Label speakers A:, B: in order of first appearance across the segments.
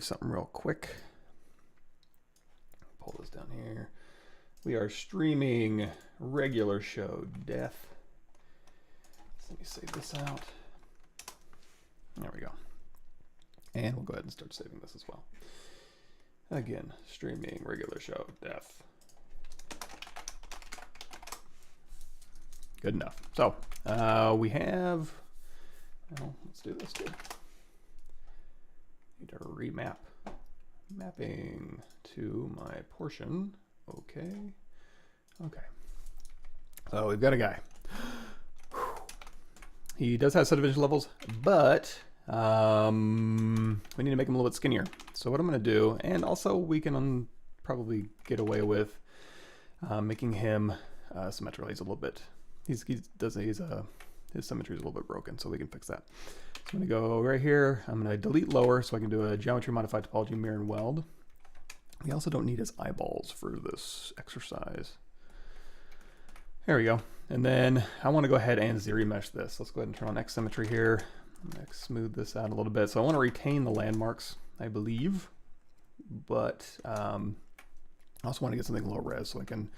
A: something real quick. Pull this down here. We are streaming regular show death. So let me save this out. There we go. And we'll go ahead and start saving this as well. Again, streaming regular show death. Good enough. So we have, well, let's do this too. Need to remap. Mapping to my portion. Okay. Okay. So we've got a guy. He does have subdivision levels, but we need to make him a little bit skinnier. So what I'm going to do, and also we can probably get away with making him symmetrical. He's a little bit, his symmetry is a little bit broken, so we can fix that. So I'm going to go right here. I'm going to delete lower so I can do a geometry modified topology mirror and weld. We also don't need his eyeballs for this exercise. There we go. And then I want to go ahead and ZRemesh this. Let's go ahead and turn on X symmetry here. I'm going to smooth this out a little bit. So I want to retain the landmarks, I believe, but I also want to get something low res so I can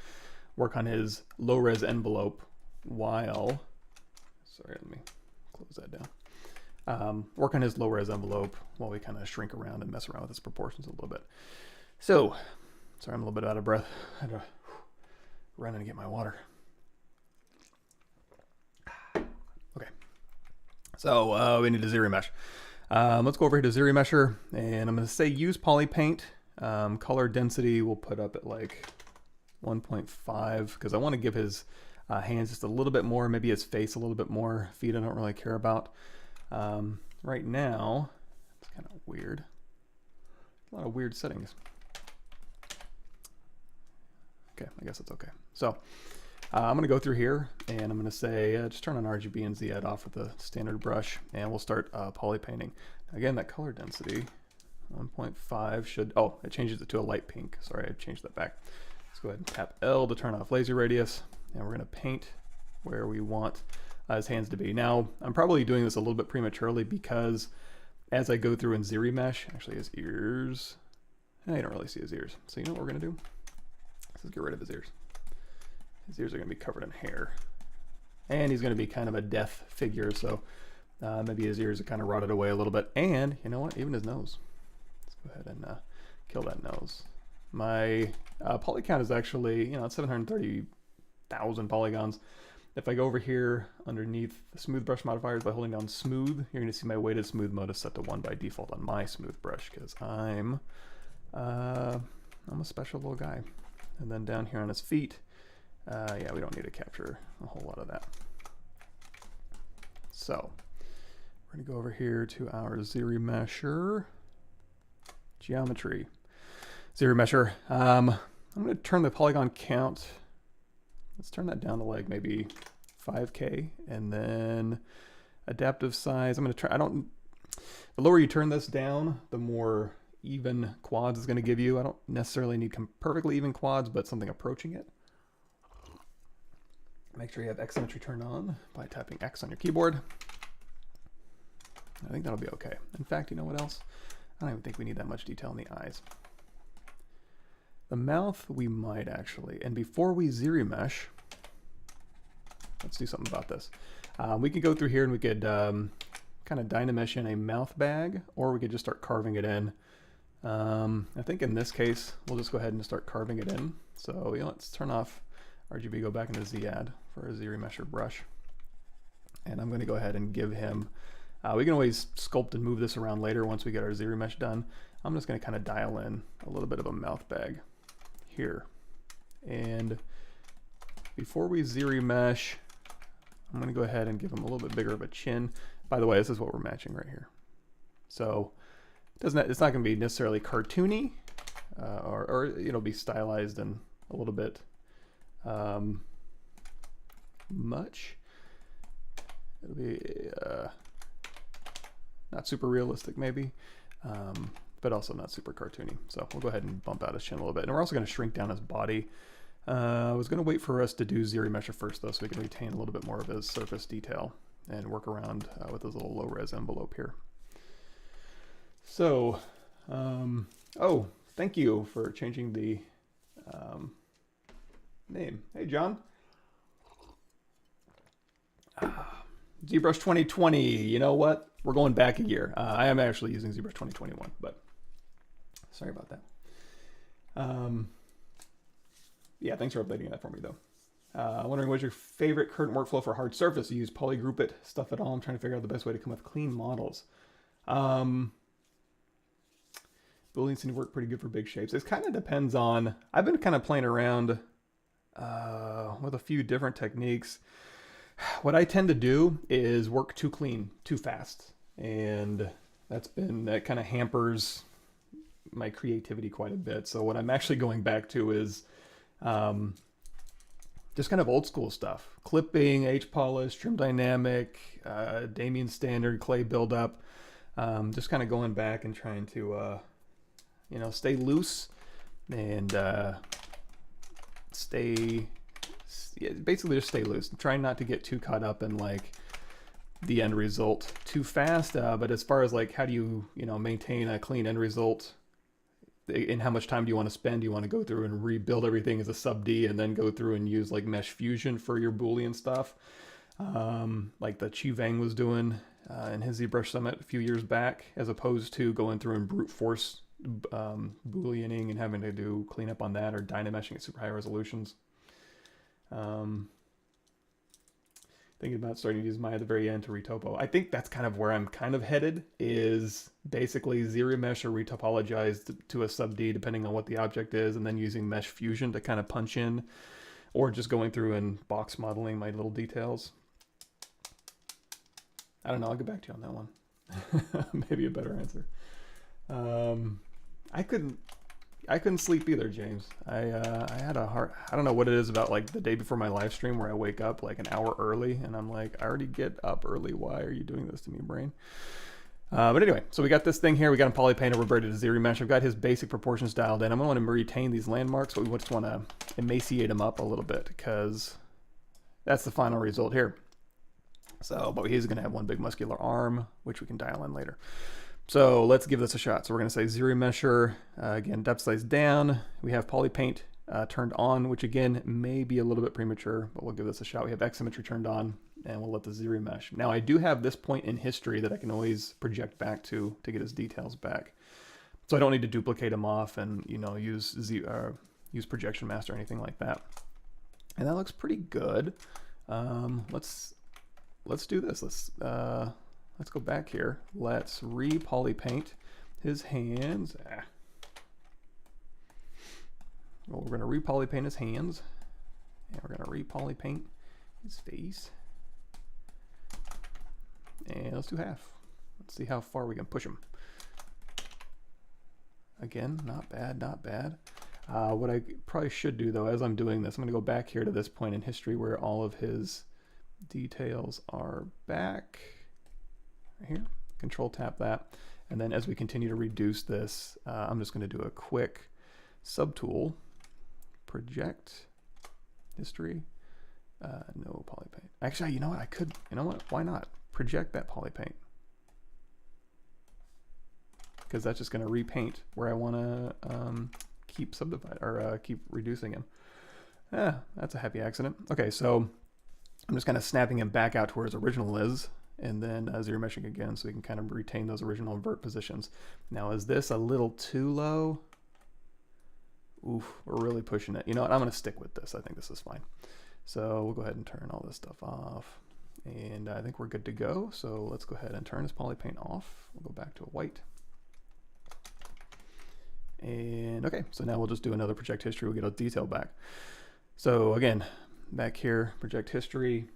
A: work on his low res envelope while, sorry, let me close that down. Work on his low res envelope while we kind of shrink around and mess around with his proportions a little bit. So, sorry, I'm a little bit out of breath. I had to run and get my water. Okay. So we need a ZRemesh. Let's go over here to ZRemesher, and I'm going to say use poly paint. Color density we'll put up at like 1.5 because I want to give his hands just a little bit more, maybe his face a little bit more. Feet I don't really care about. Right now, it's kind of weird. A lot of weird settings. Okay, I guess it's okay. So I'm going to go through here and I'm going to say just turn on RGB and Z off with the standard brush, and we'll start poly painting. Again, that color density 1.5 should, oh, it changes it to a light pink. Sorry, I changed that back. Let's go ahead and tap L to turn off laser radius, and we're going to paint where we want his hands to be. Now, I'm probably doing this a little bit prematurely because as I go through and ZRemesh, actually his ears, I don't really see his ears. So you know what we're going to do? Let's get rid of his ears. His ears are going to be covered in hair. And he's going to be kind of a death figure, so maybe his ears are kind of rotted away a little bit. And you know what? Even his nose. Let's go ahead and kill that nose. My poly count is actually, you know, it's 730,000 polygons. If I go over here underneath the smooth brush modifiers by holding down smooth, you're going to see my weighted smooth mode is set to 1 by default on my smooth brush because I'm a special little guy. And then down here on his feet, yeah, we don't need to capture a whole lot of that. So we're going to go over here to our ZRemesher geometry. ZRemesher. I'm going to turn the polygon count. Let's turn that down to like maybe 5K, and then adaptive size. I'm going to try. The lower you turn this down, the more even quads is going to give you. I don't necessarily need perfectly even quads, but something approaching it. Make sure you have X symmetry turned on by tapping X on your keyboard. I think that'll be okay. In fact, you know what else? I don't even think we need that much detail in the eyes. The mouth we might actually, and before we ZRemesh, let's do something about this. We could go through here and we could kind of dynamesh in a mouth bag, or we could just start carving it in. I think in this case, we'll just go ahead and start carving it in. So, you know, let's turn off RGB, go back into Z-Add for a ZRemesher brush. And I'm going to go ahead and give him, we can always sculpt and move this around later once we get our ZRemesh done. I'm just going to kind of dial in a little bit of a mouth bag here. And before we ZRemesh, I'm going to go ahead and give him a little bit bigger of a chin. By the way, this is what we're matching right here. So it's not going to be necessarily cartoony, or it'll be stylized and a little bit much. It'll be not super realistic maybe, but also not super cartoony. So we'll go ahead and bump out his chin a little bit. And we're also going to shrink down his body. I was going to wait for us to do ZRemesher first though, so we can retain a little bit more of his surface detail and work around with his little low res envelope here. So Oh, thank you for changing the name. Hey, John. ZBrush 2020. You know what? We're going back a year. I am actually using ZBrush 2021, but sorry about that. Yeah, thanks for updating that for me, though. Wondering what's your favorite current workflow for hard surface? You use polygroup it stuff at all? I'm trying to figure out the best way to come up with clean models. Booleans seem to work pretty good for big shapes. It kind of depends on, I've been kind of playing around with a few different techniques. What I tend to do is work too clean, too fast. And that kind of hampers my creativity quite a bit. So what I'm actually going back to is just kind of old school stuff. Clipping, H-polish, trim dynamic, Damien standard, clay buildup. Just kind of going back and trying to, stay loose and basically just stay loose. Trying not to get too caught up in like the end result too fast. But as far as like how do you, maintain a clean end result, and how much time do you want to spend? Do you want to go through and rebuild everything as a sub D and then go through and use like mesh fusion for your Boolean stuff? Like the Chi Vang was doing in his ZBrush Summit a few years back, as opposed to going through and brute force Booleaning and having to do cleanup on that, or dynameshing at super high resolutions. Thinking about starting to use Maya at the very end to retopo. I think that's kind of where I'm kind of headed, is basically ZRemesh or retopologize to a sub D depending on what the object is, and then using mesh fusion to kind of punch in, or just going through and box modeling my little details. I don't know, I'll get back to you on that one. Maybe a better answer. I couldn't sleep either, James. I had a hard, I don't know what it is about like the day before my live stream where I wake up like an hour early and I'm like, I already get up early. Why are you doing this to me, brain? But anyway, so we got this thing here. We got him polypainted, reverted to ZRemesh. I've got his basic proportions dialed in. I'm going to retain these landmarks, but we just want to emaciate them up a little bit because that's the final result here. So, but he's going to have one big muscular arm, which we can dial in later. So let's give this a shot. So we're going to say ZRemesher, again, depth size down. We have polypaint turned on, which again may be a little bit premature, but we'll give this a shot. We have X symmetry turned on, and we'll let the ZRemesh. Now I do have this point in history that I can always project back to get his details back. So I don't need to duplicate them off and use projection master or anything like that. And that looks pretty good. Let's do this. Let's go back here. Let's re-polypaint his hands. Well, we're going to re-polypaint his hands. And we're going to re-polypaint his face. And let's do half. Let's see how far we can push him. Again, not bad, not bad. What I probably should do, though, as I'm doing this, I'm going to go back here to this point in history where all of his details are back. Here, control tap that, and then as we continue to reduce this, I'm just going to do a quick subtool, project history, no polypaint. Actually, you know what, why not project that polypaint, because that's just going to repaint where I want to keep subdivide or keep reducing him. That's a happy accident. Okay, so I'm just kind of snapping him back out to where his original is, and then ZRemeshing again so we can kind of retain those original invert positions. Now, is this a little too low? Oof, we're really pushing it. You know what, I'm going to stick with this. I think this is fine. So we'll go ahead and turn all this stuff off. And I think we're good to go. So let's go ahead and turn this polypaint off. We'll go back to a white. And okay, so now we'll just do another project history. We'll get a detail back. So again, back here, project history.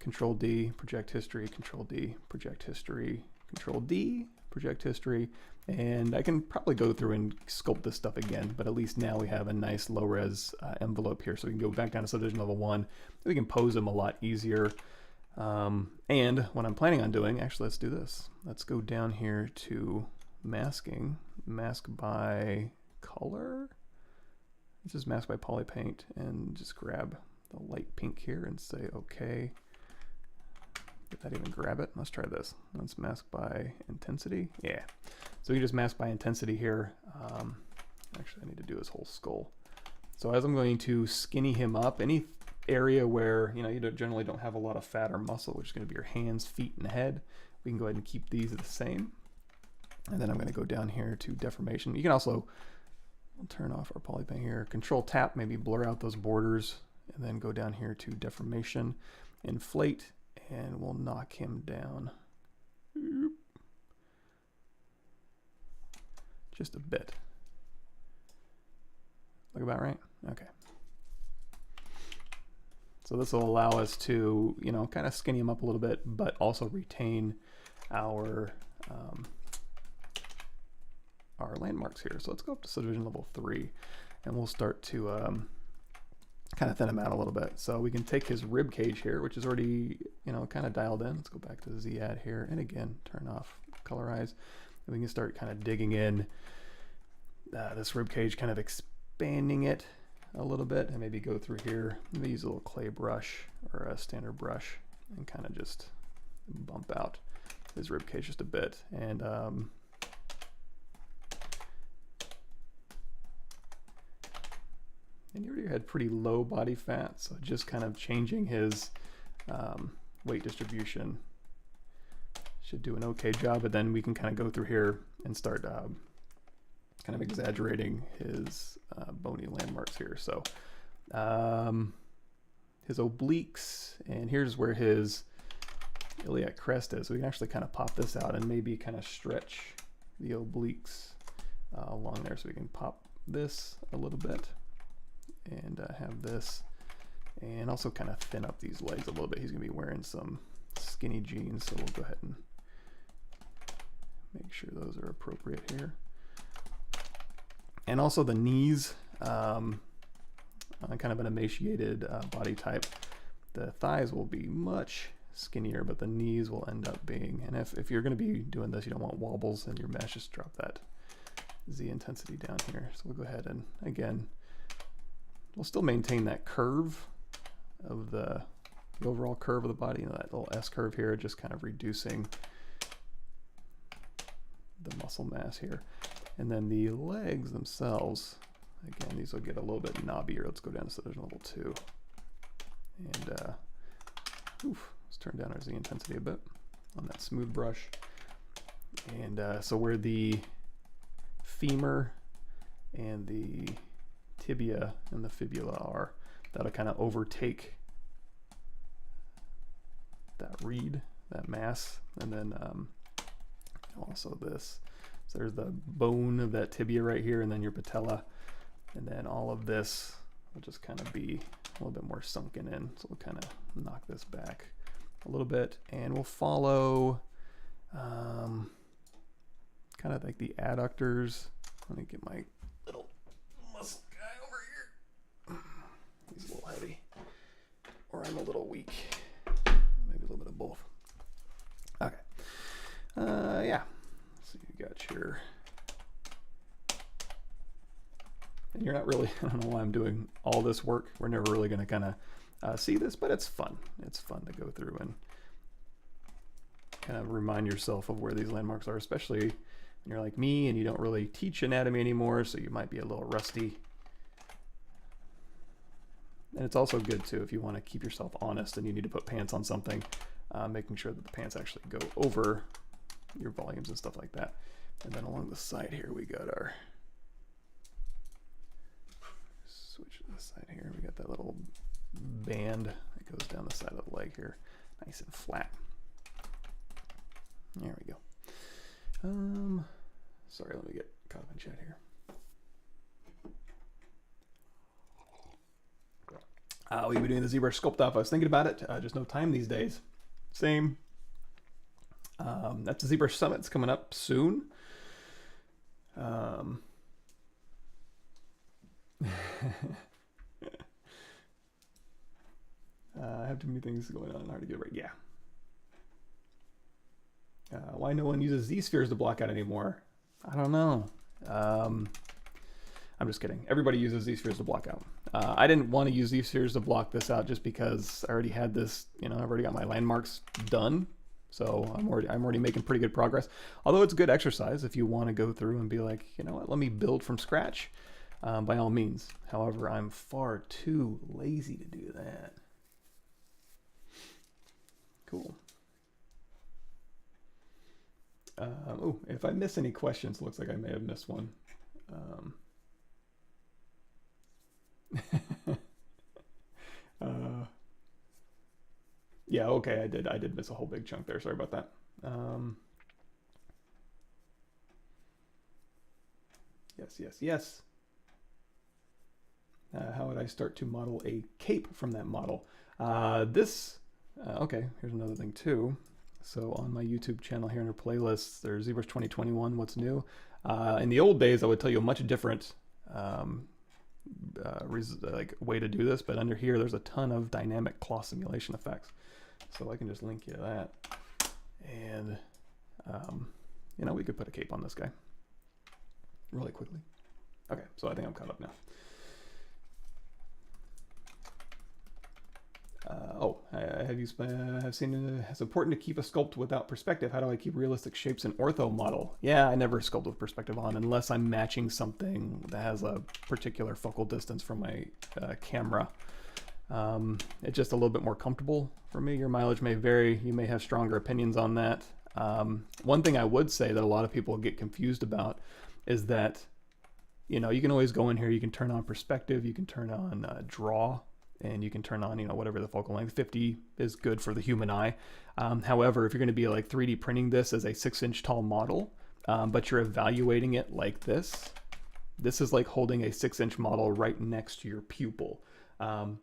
A: Control D, project history, Control D, project history, Control D, project history, and I can probably go through and sculpt this stuff again, but at least now we have a nice low-res envelope here, so we can go back down to Subdivision Level 1. We can pose them a lot easier, and what I'm planning on doing, actually let's do this. Let's go down here to masking, mask by color. Let's just mask by polypaint and just grab the light pink here and say okay. Did that even grab it? Let's try this. Let's mask by intensity. Yeah. So we can just mask by intensity here. Actually, I need to do his whole skull. So as I'm going to skinny him up, any area where you generally don't have a lot of fat or muscle, which is going to be your hands, feet, and head, we can go ahead and keep these the same. And then I'm going to go down here to deformation. You can also turn off our poly paint here. Control tap, maybe blur out those borders, and then go down here to deformation, inflate, and we'll knock him down just a bit. Look about right? Okay. So this will allow us to, kind of skinny him up a little bit, but also retain our landmarks here. So let's go up to Subdivision Level 3, and we'll start to kind of thin him out a little bit. So we can take his rib cage here, which is already, kind of dialed in. Let's go back to the Z add here, and again, turn off colorize. And we can start kind of digging in this rib cage, kind of expanding it a little bit, and maybe go through here. Maybe use a little clay brush or a standard brush and kind of just bump out his rib cage just a bit. And you already had pretty low body fat, so just kind of changing his weight distribution should do an okay job. But then we can kind of go through here and start kind of exaggerating his bony landmarks here. So his obliques, and here's where his iliac crest is. So we can actually kind of pop this out and maybe kind of stretch the obliques along there. So we can pop this a little bit and have this, and also kind of thin up these legs a little bit. He's gonna be wearing some skinny jeans, so we'll go ahead and make sure those are appropriate here. And also the knees, on kind of an emaciated body type, the thighs will be much skinnier, but the knees will end up being, and if you're going to be doing this, you don't want wobbles in your mesh, just drop that Z intensity down here. So we'll go ahead and, again, we'll still maintain that curve of the overall curve of the body, that little S curve here, just kind of reducing the muscle mass here. And then the legs themselves, again, these will get a little bit knobbier. Let's go down to Subdivision Level 2. And let's turn down our Z intensity a bit on that smooth brush. And so where the femur and the tibia and the fibula are, that'll kind of overtake that reed, that mass. And then also this. So there's the bone of that tibia right here, and then your patella, and then all of this will just kind of be a little bit more sunken in. So we'll kind of knock this back a little bit, and we'll follow kind of like the adductors. Let me get my little muscle guy over here. He's a little heavy, or I'm a little weak. Maybe a little bit of both. Okay. Yeah. So you got your, and you're not really, I don't know why I'm doing all this work. We're never really going to kind of see this, but it's fun. It's fun to go through and kind of remind yourself of where these landmarks are, especially when you're like me and you don't really teach anatomy anymore, so you might be a little rusty. And it's also good too if you want to keep yourself honest and you need to put pants on something, making sure that the pants actually go over your volumes and stuff like that. And then along the side here we got our, switch to the side here, we got that little band that goes down the side of the leg here, nice and flat. There we go. Sorry, let me get caught up in chat here. We've been doing the ZBrush Sculpt off. I was thinking about it, just no time these days. Same. That's the ZBrush Summit's coming up soon. I have too many things going on, hard to get right. Yeah. Why no one uses Z-spheres to block out anymore? I don't know. I'm just kidding. Everybody uses Z-spheres to block out. I didn't want to use Z-spheres to block this out just because I already had this, you know, I've already got my landmarks done. So I'm already making pretty good progress. Although it's good exercise if you want to go through and be like, you know what, let me build from scratch, by all means. However, I'm far too lazy to do that. Cool. Oh, if I miss any questions, looks like I may have missed one. Yeah, okay, I did miss a whole big chunk there. Sorry about that. Yes. How would I start to model a cape from that model? Okay, here's another thing too. So on my YouTube channel here under playlists, there's ZBrush 2021, what's new. In the old days, I would tell you a much different way to do this, but under here, there's a ton of dynamic cloth simulation effects. So I can just link you to that. And, you know, we could put a cape on this guy really quickly. Okay, so I think I'm caught up now. I've seen it's important to keep a sculpt without perspective. How do I keep realistic shapes in ortho model? Yeah, I never sculpt with perspective on unless I'm matching something that has a particular focal distance from my camera. It's just a little bit more comfortable for me. Your mileage may vary. You may have stronger opinions on that. One thing I would say that a lot of people get confused about is that, you know, you can always go in here, you can turn on perspective, you can turn on draw, and you can turn on, you know, whatever the focal length. 50 is good for the human eye. However, if you're going to be like 3D printing this as a 6-inch tall model, but you're evaluating it like this is like holding a 6-inch model right next to your pupil.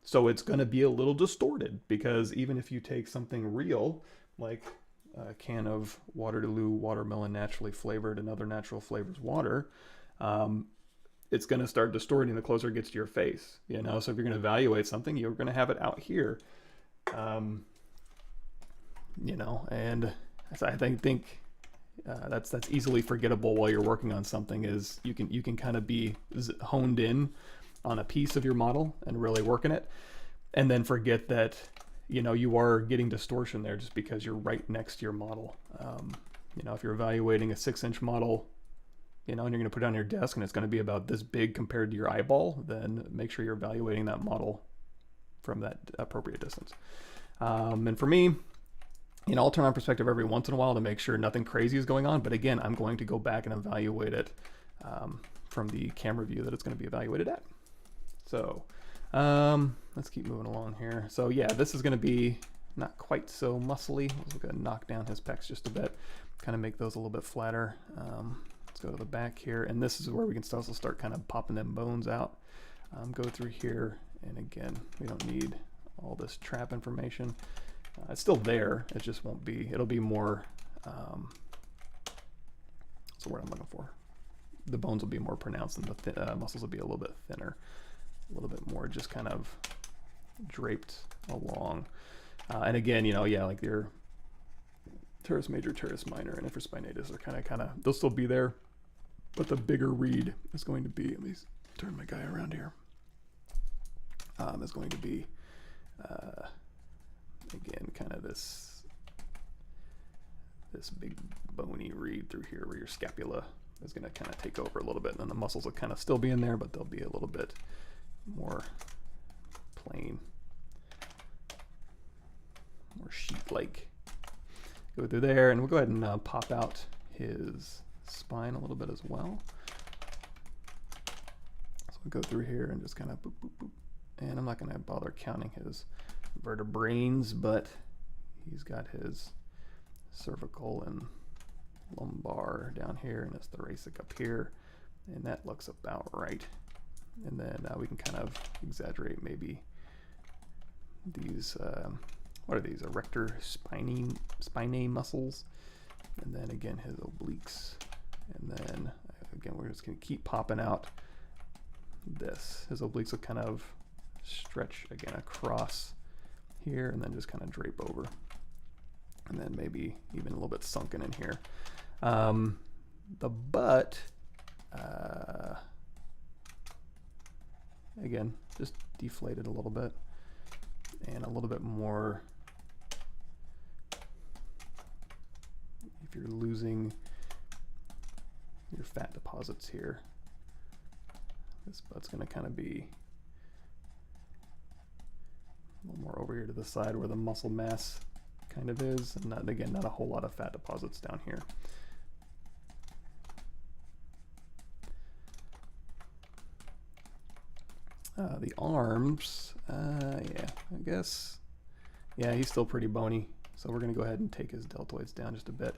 A: So it's going to be a little distorted, because even if you take something real, like a can of Waterloo watermelon naturally flavored and other natural flavors water, it's going to start distorting the closer it gets to your face, you know? So if you're going to evaluate something, you're going to have it out here, you know, and I think that's easily forgettable while you're working on something. Is you can kind of be honed in on a piece of your model and really working it, and then forget that, you know, you are getting distortion there just because you're right next to your model. You know, if you're evaluating a 6-inch model, you know, and you're going to put it on your desk and it's going to be about this big compared to your eyeball, then make sure you're evaluating that model from that appropriate distance. And for me, you know, I'll turn on perspective every once in a while to make sure nothing crazy is going on. But again, I'm going to go back and evaluate it from the camera view that it's going to be evaluated at. So let's keep moving along here. So yeah, this is going to be not quite so muscly. We're going to knock down his pecs just a bit, kind of make those a little bit flatter. Let's go to the back here, and this is where we can also start kind of popping them bones out. Go through here, and again, we don't need all this trap information. It's still there, it just won't be, it'll be more, what's the word I'm looking for? The bones will be more pronounced, and the muscles will be a little bit thinner, a little bit more just kind of draped along. And again, you know, yeah, like your teres major, teres minor, and infraspinatus are kind of, they'll still be there, but the bigger read is going to be, let me turn my guy around here, is going to be, again, kind of this big bony read through here where your scapula is going to kind of take over a little bit, and then the muscles will kind of still be in there, but they'll be a little bit more plain, more sheet-like. Go through there, and we'll go ahead and pop out his spine a little bit as well. So we'll go through here and just kind of boop, boop, boop. And I'm not going to bother counting his vertebrae, but he's got his cervical and lumbar down here, and his thoracic up here, and that looks about right. And then we can kind of exaggerate maybe these, what are these, erector spinae muscles, and then again his obliques, and then again we're just going to keep popping out this. His obliques will kind of stretch again across here, and then just kind of drape over, and then maybe even a little bit sunken in here. The butt, again, just deflate it a little bit and a little bit more. If you're losing your fat deposits here, this butt's going to kind of be a little more over here to the side where the muscle mass kind of is, and not, again, not a whole lot of fat deposits down here. The arms, yeah, I guess, yeah, he's still pretty bony, so we're going to go ahead and take his deltoids down just a bit.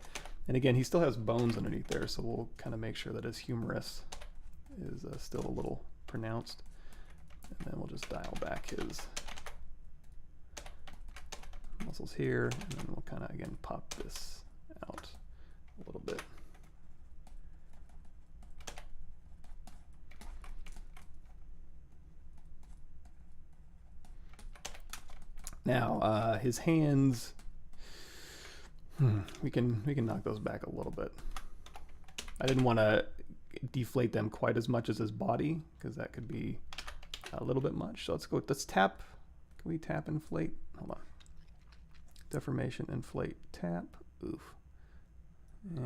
A: And again, he still has bones underneath there, so we'll kind of make sure that his humerus is still a little pronounced. And then we'll just dial back his muscles here, and then we'll kind of, again, pop this out a little bit. Now, his hands, we can knock those back a little bit. I didn't want to deflate them quite as much as his body, because that could be a little bit much. So let's tap. Can we tap inflate? Hold on. Deformation, inflate, tap. Oof. Yeah.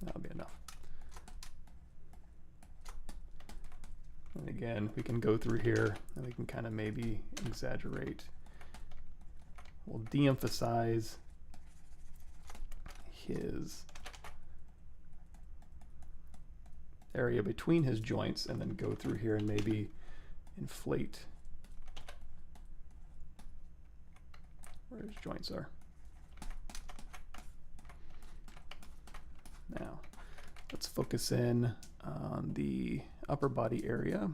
A: That'll be enough. And again, we can go through here and we can kind of maybe exaggerate. We'll de-emphasize his area between his joints and then go through here and maybe inflate where his joints are. Now, let's focus in on the upper body area.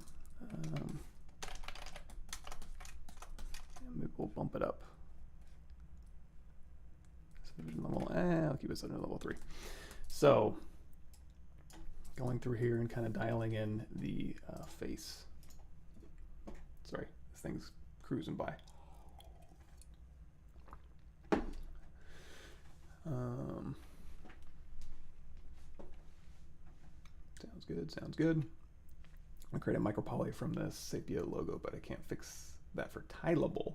A: Maybe we'll bump it up. Subdivision level, I'll keep it under level 3. So, going through here and kind of dialing in the face. Sorry, this thing's cruising by. Sounds good, sounds good. I'm creating micro poly from the Sepia logo, but I can't fix that for tileable.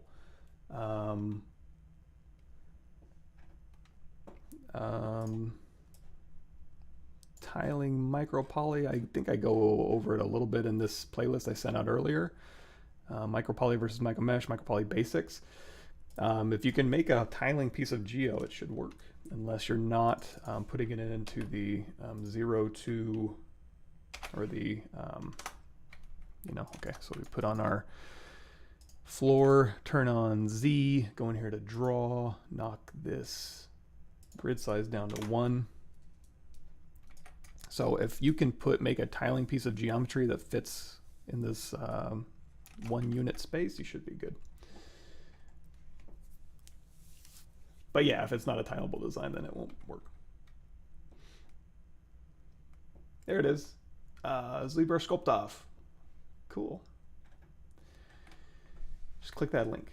A: Tiling micro poly, I think I go over it a little bit in this playlist I sent out earlier. Micro poly versus micro mesh, micro poly basics. If you can make a tiling piece of geo, it should work, unless you're not putting it into the 0 to, or the, you know, okay, so we put on our floor, turn on Z, go in here to draw, knock this grid size down to 1. So if you can make a tiling piece of geometry that fits in this 1 unit space, you should be good. But yeah, if it's not a tileable design, then it won't work. There it is. ZBrush Sculpt off. Cool. Just click that link.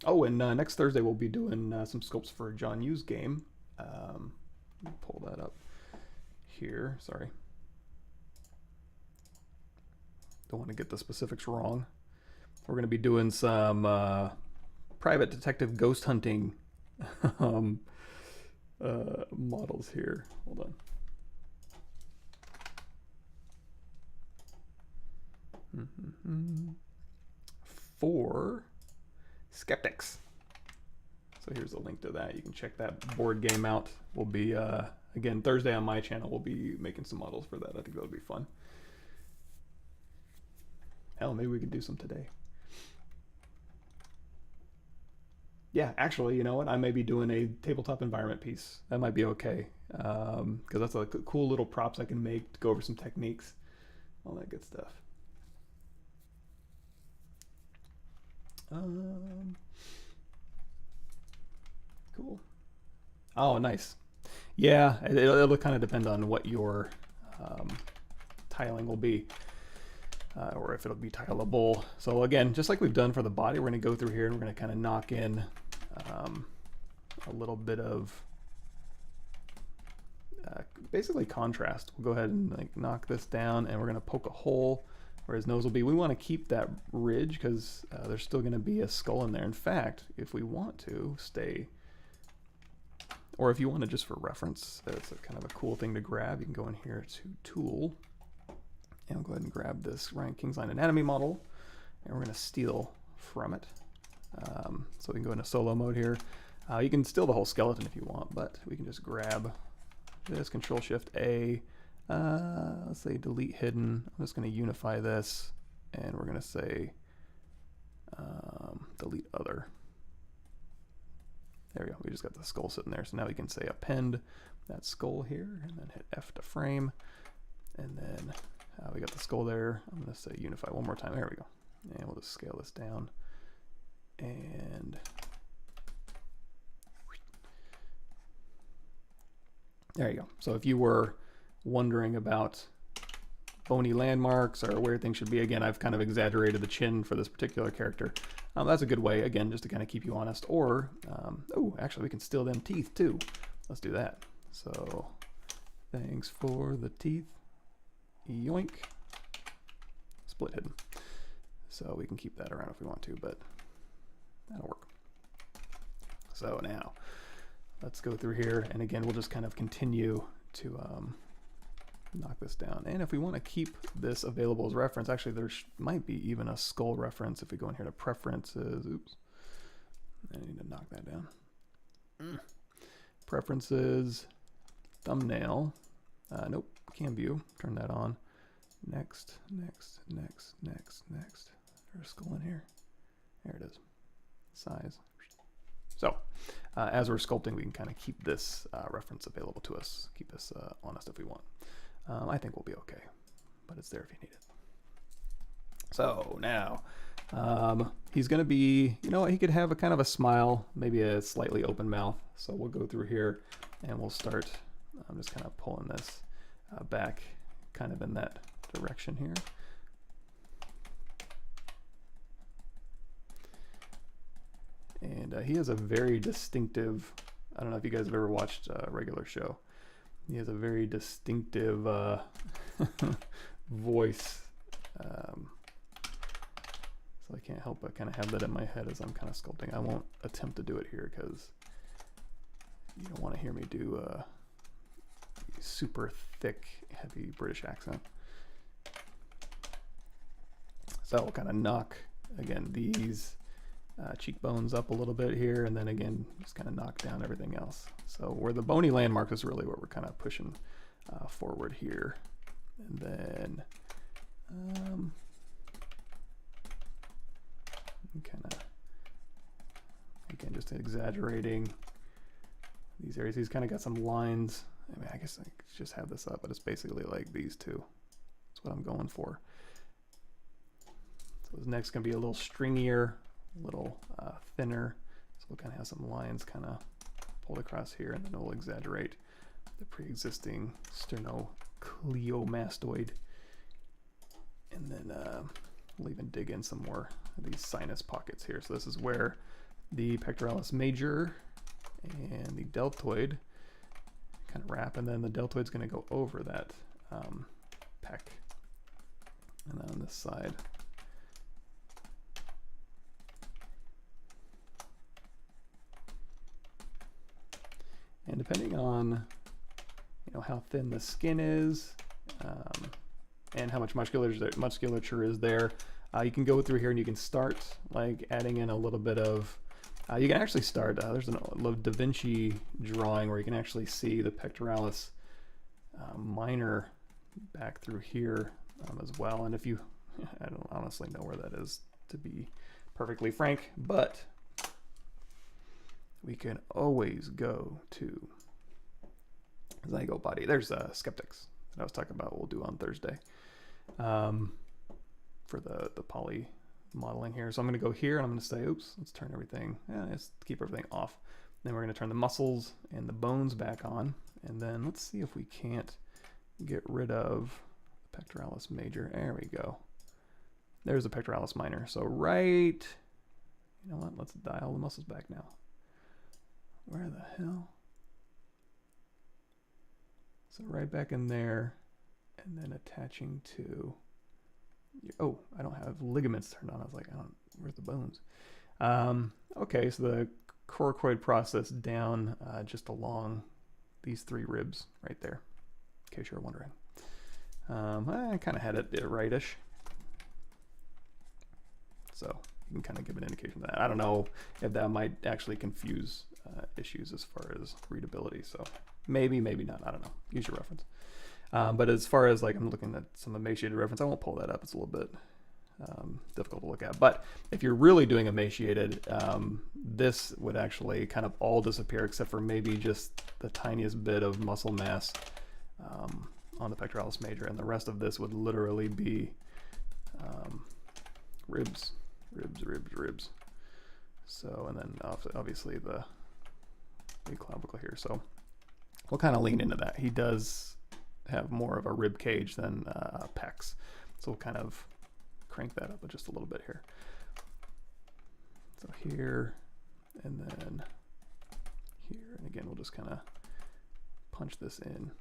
A: Oh, and next Thursday we'll be doing some sculpts for John Yu's game. Let me pull that up here. Sorry. Don't want to get the specifics wrong. We're going to be doing some private detective ghost hunting models here. Hold on. For skeptics. So here's a link to that. You can check that board game out. We'll be, again, Thursday on my channel, we'll be making some models for that. I think that'll be fun. Hell, maybe we could do some today. Yeah, actually, you know what? I may be doing a tabletop environment piece. That might be okay. Because that's like cool little props I can make to go over some techniques. All that good stuff. Cool. Oh, nice. Yeah, it'll kind of depend on what your tiling will be. Or if it'll be tileable. So again, just like we've done for the body, we're going to go through here and we're going to kind of knock in a little bit of basically contrast. We'll go ahead and like knock this down, and we're going to poke a hole where his nose will be. We want to keep that ridge because there's still going to be a skull in there. In fact, if we want to stay, or if you want to just for reference, that's a kind of a cool thing to grab. You can go in here to Tool, and we'll go ahead and grab this Ryan Kingsline anatomy model, and we're going to steal from it. So we can go into solo mode here. You can steal the whole skeleton if you want, but we can just grab this, Control Shift A, let's say delete hidden. I'm just going to unify this, and we're going to say delete other. There we go. We just got the skull sitting there. So now we can say append that skull here, and then hit F to frame, and then we got the skull there. I'm going to say unify one more time. There we go. And we'll just scale this down, and there you go. So if you were wondering about bony landmarks or where things should be, again, I've kind of exaggerated the chin for this particular character. That's a good way, again, just to kind of keep you honest. Or, oh, actually, we can steal them teeth too. Let's do that. So, thanks for the teeth. Yoink. Split hidden. So we can keep that around if we want to, but that'll work. So now, let's go through here, and again, we'll just kind of continue to knock this down. And if we want to keep this available as reference, actually there might be even a skull reference if we go in here to preferences. Oops, I need to knock that down. Preferences, thumbnail, nope, cam view, turn that on. Next, next, next, next, next. There's a skull in here. There it is. Size. So, as we're sculpting, we can kind of keep this reference available to us, keep us honest if we want. I think we'll be okay, but it's there if you need it. So now, he's going to be, you know what, he could have a kind of a smile, maybe a slightly open mouth. So we'll go through here, and we'll start, I'm just kind of pulling this back kind of in that direction here. And he has a very distinctive, I don't know if you guys have ever watched a regular show. He has a very distinctive voice. So I can't help but kind of have that in my head as I'm kind of sculpting. I won't attempt to do it here because you don't want to hear me do a super thick, heavy British accent. So we'll kind of knock, again, these cheekbones up a little bit here, and then again just kind of knock down everything else. So where the bony landmark is really what we're kind of pushing forward here, and then kind of again just exaggerating these areas. He's kind of got some lines. I mean, I guess I could just have this up, but it's basically like these two. That's what I'm going for. So his neck's gonna be a little stringier, a little thinner, so we'll kind of have some lines kind of pulled across here, and then we'll exaggerate the pre-existing sternocleidomastoid, and then we'll even dig in some more of these sinus pockets here. So this is where the pectoralis major and the deltoid kind of wrap, and then the deltoid's going to go over that pec, and then on this side and depending on, you know, how thin the skin is and how much musculature is there, you can go through here and you can start like adding in a little bit of, you can actually start, there's a Da Vinci drawing where you can actually see the pectoralis minor back through here as well. And if you, I don't honestly know where that is, to be perfectly frank, but we can always go to zygote body. There's skeptics that I was talking about we'll do on Thursday for the poly modeling here. So I'm going to go here and I'm going to say, oops, let's turn everything, let's keep everything off. Then we're going to turn the muscles and the bones back on. And then let's see if we can't get rid of the pectoralis major. There we go. There's the pectoralis minor. So right, you know what, let's dial the muscles back now. Where the hell? So right back in there, and then attaching to, oh, I don't have ligaments turned on. I was like, where's the bones? Okay, so the coracoid process down just along these 3 ribs right there, in case you're wondering. I kind of had it rightish. So you can kind of give an indication of that. I don't know if that might actually confuse issues as far as readability. So maybe, maybe not. I don't know. Use your reference. But as far as like I'm looking at some emaciated reference, I won't pull that up. It's a little bit difficult to look at. But if you're really doing emaciated, this would actually kind of all disappear except for maybe just the tiniest bit of muscle mass on the pectoralis major, and the rest of this would literally be ribs. So, and then obviously the clavicle here. So we'll kind of lean into that. He does have more of a rib cage than pecs. So we'll kind of crank that up just a little bit here. So here, and then here, and again, we'll just kind of punch this in.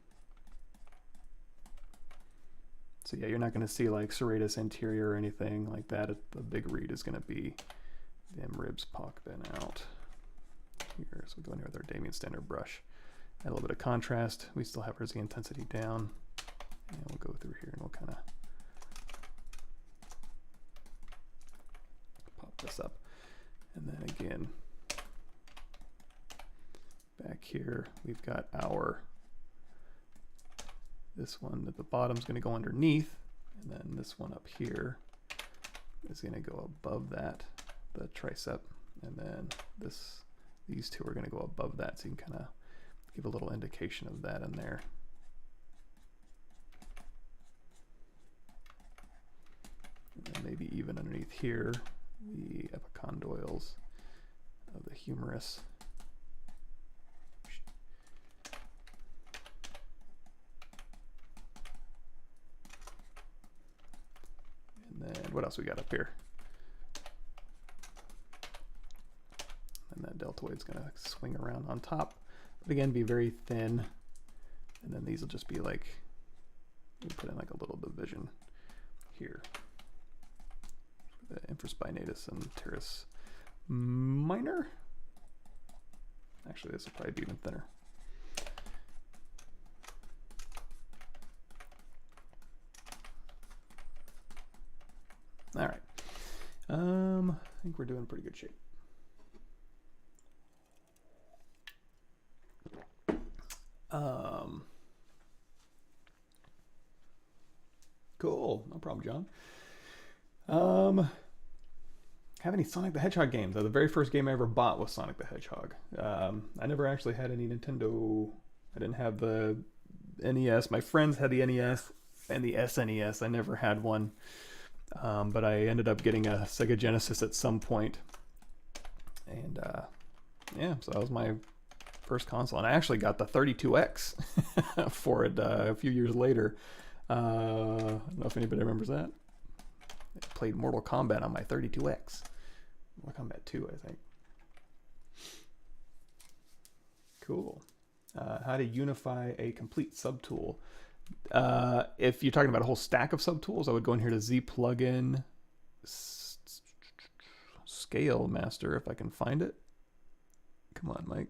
A: So yeah, you're not going to see like serratus anterior or anything like that. The big read is going to be them ribs popping out here. So we go in here with our Damien standard brush. Add a little bit of contrast. We still have our Z intensity down. And we'll go through here and we'll kind of pop this up. And then again, back here, we've got this one at the bottom is going to go underneath, and then this one up here is going to go above that, the tricep, and then these two are going to go above that, so you can kind of give a little indication of that in there. And then maybe even underneath here, the epicondyles of the humerus. And what else we got up here? And that deltoid's going to swing around on top, but again, be very thin. And then these will just be like, we put in like a little division here. The infraspinatus and teres minor. Actually, this will probably be even thinner. All right. I think we're doing pretty good shape. Cool. No problem, John. Have any Sonic the Hedgehog games? The very first game I ever bought was Sonic the Hedgehog. I never actually had any Nintendo. I didn't have the NES. My friends had the NES and the SNES. I never had one. But I ended up getting a Sega Genesis at some point. And yeah, so that was my first console. And I actually got the 32X for it a few years later. I don't know if anybody remembers that. I played Mortal Kombat on my 32X. Mortal Kombat 2, I think. Cool. How to unify a complete subtool. If you're talking about a whole stack of subtools, I would go in here to Z plugin Scale Master, if I can find it. Come on, Mike.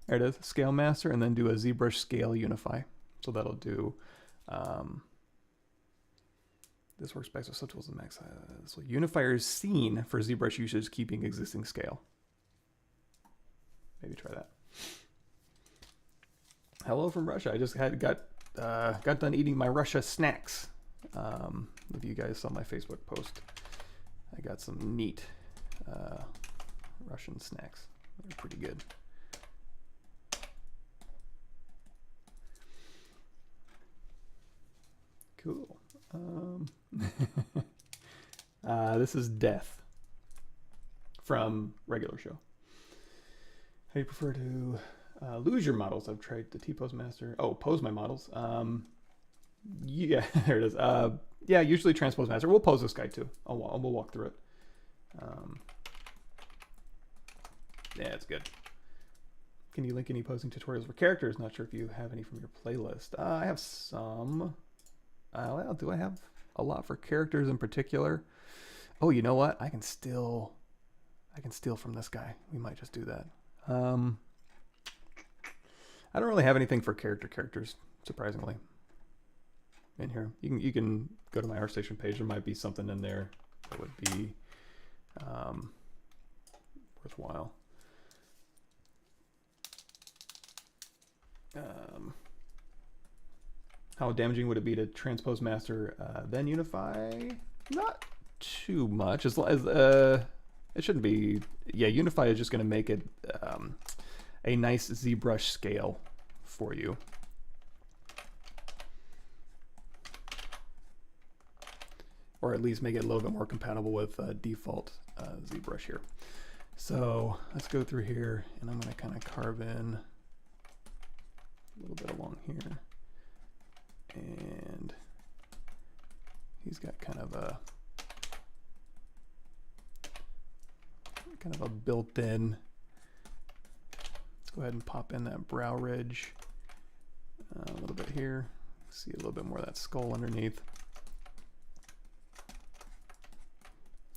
A: There it is, Scale Master, and then do a ZBrush Scale Unify. So that'll do. This works best with subtools and max. So unifier is seen for ZBrush usage, keeping existing scale. Maybe try that. Hello from Russia. I just got done eating my Russia snacks. If you guys saw my Facebook post, I got some neat Russian snacks. They're pretty good. Cool. This is Death from regular show. How do you prefer to lose your models? I've tried the T-Pose Master. Oh, pose my models. Yeah, there it is. Yeah, usually Transpose Master. We'll pose this guy too. We'll walk through it. Yeah, it's good. can you link any posing tutorials for characters? Not sure if you have any from your playlist. I have some. Well, do I have a lot for characters in particular? Oh, you know what? I can steal from this guy. We might just do that. I don't really have anything for characters, surprisingly. In here, you can go to my ArtStation page. There might be something in there that would be worthwhile. How damaging would it be to transpose master then unify? Not too much, as it shouldn't be. Yeah, unify is just going to make it a nice ZBrush scale for you. Or at least make it a little bit more compatible with default ZBrush here. So let's go through here, and I'm going to kind of carve in a little bit along here. And he's got kind of a built-in. Let's go ahead and pop in that brow ridge a little bit here. See a little bit more of that skull underneath.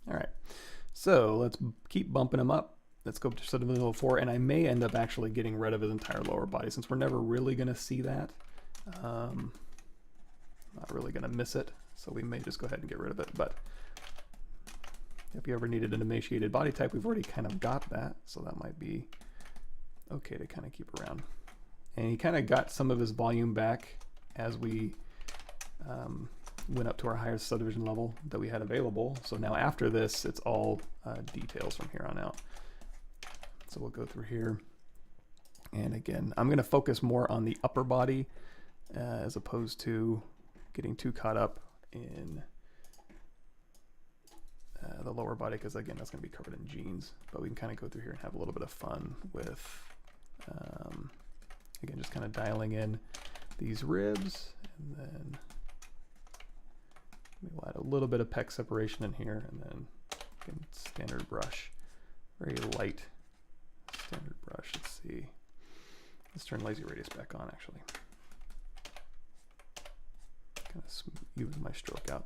A: All right, so let's keep bumping him up. Let's go to Subdivision Level 4, and I may end up actually getting rid of his entire lower body since we're never really going to see that. Not really going to miss it, so we may just go ahead and get rid of it. But if you ever needed an emaciated body type, we've already kind of got that, so that might be okay to kind of keep around. And he kind of got some of his volume back as we went up to our highest subdivision level that we had available. So now after this, it's all details from here on out. So we'll go through here. And again, I'm going to focus more on the upper body as opposed to getting too caught up in the lower body, because again, that's going to be covered in jeans. But we can kind of go through here and have a little bit of fun with, again, just kind of dialing in these ribs, and then we'll add a little bit of pec separation in here, and then again, standard brush, very light standard brush. Let's see. Let's turn lazy radius back on, actually. Kind of smooth my stroke out.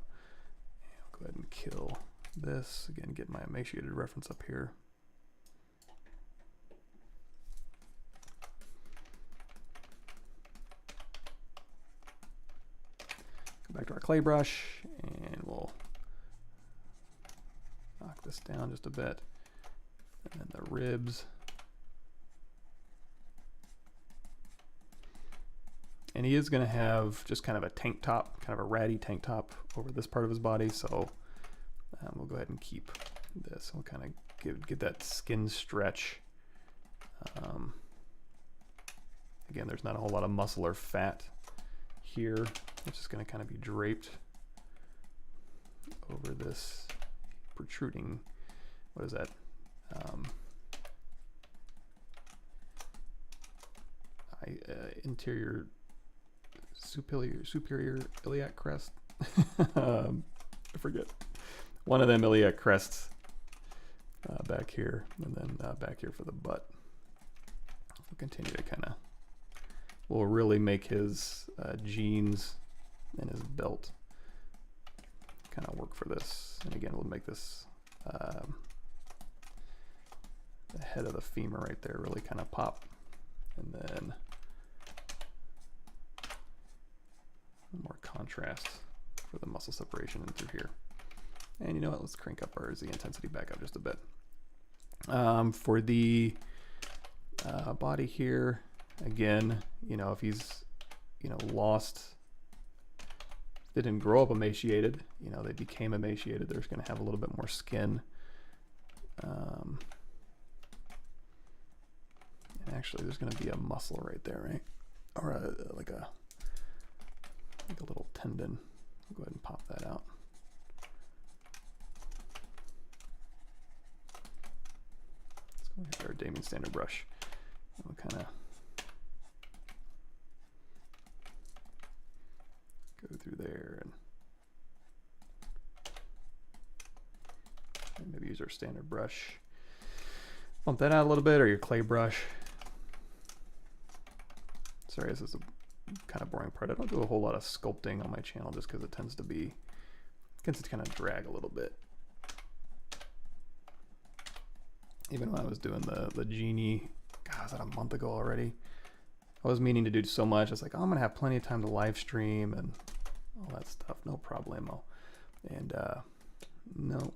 A: And I'll go ahead and kill this. Again, get my emaciated reference up here. Go back to our clay brush, and we'll knock this down just a bit. And then the ribs. And he is going to have just kind of a tank top, kind of a ratty tank top over this part of his body. So we'll go ahead and keep this. We'll kind of get that skin stretch. Again, there's not a whole lot of muscle or fat here. It's just going to kind of be draped over this protruding, what is that? Interior superior iliac crest. I forget. One of them iliac crests back here, and then back here for the butt. We'll continue to kind of, we'll really make his jeans and his belt kind of work for this. And again, we'll make this the head of the femur right there really kind of pop, and then more contrast for the muscle separation in through here. And you know what, let's crank up our Z intensity back up just a bit. For the body here, again, you know, if he's, you know, lost, they didn't grow up emaciated, you know, they became emaciated, they're going to have a little bit more skin. And actually, there's going to be a muscle right there, right? Or like a little tendon. I'll go ahead and pop that out. Let's go with our Damien standard brush. And we'll kind of go through there and maybe use our standard brush. Bump that out a little bit, or your clay brush. sorry, this is a kind of boring part. I don't do a whole lot of sculpting on my channel just because it tends to kind of drag a little bit. Even when I was doing the genie, God, was that a month ago already? I was meaning to do so much. It's like, oh, I'm gonna have plenty of time to live stream and all that stuff. No problemo. And nope.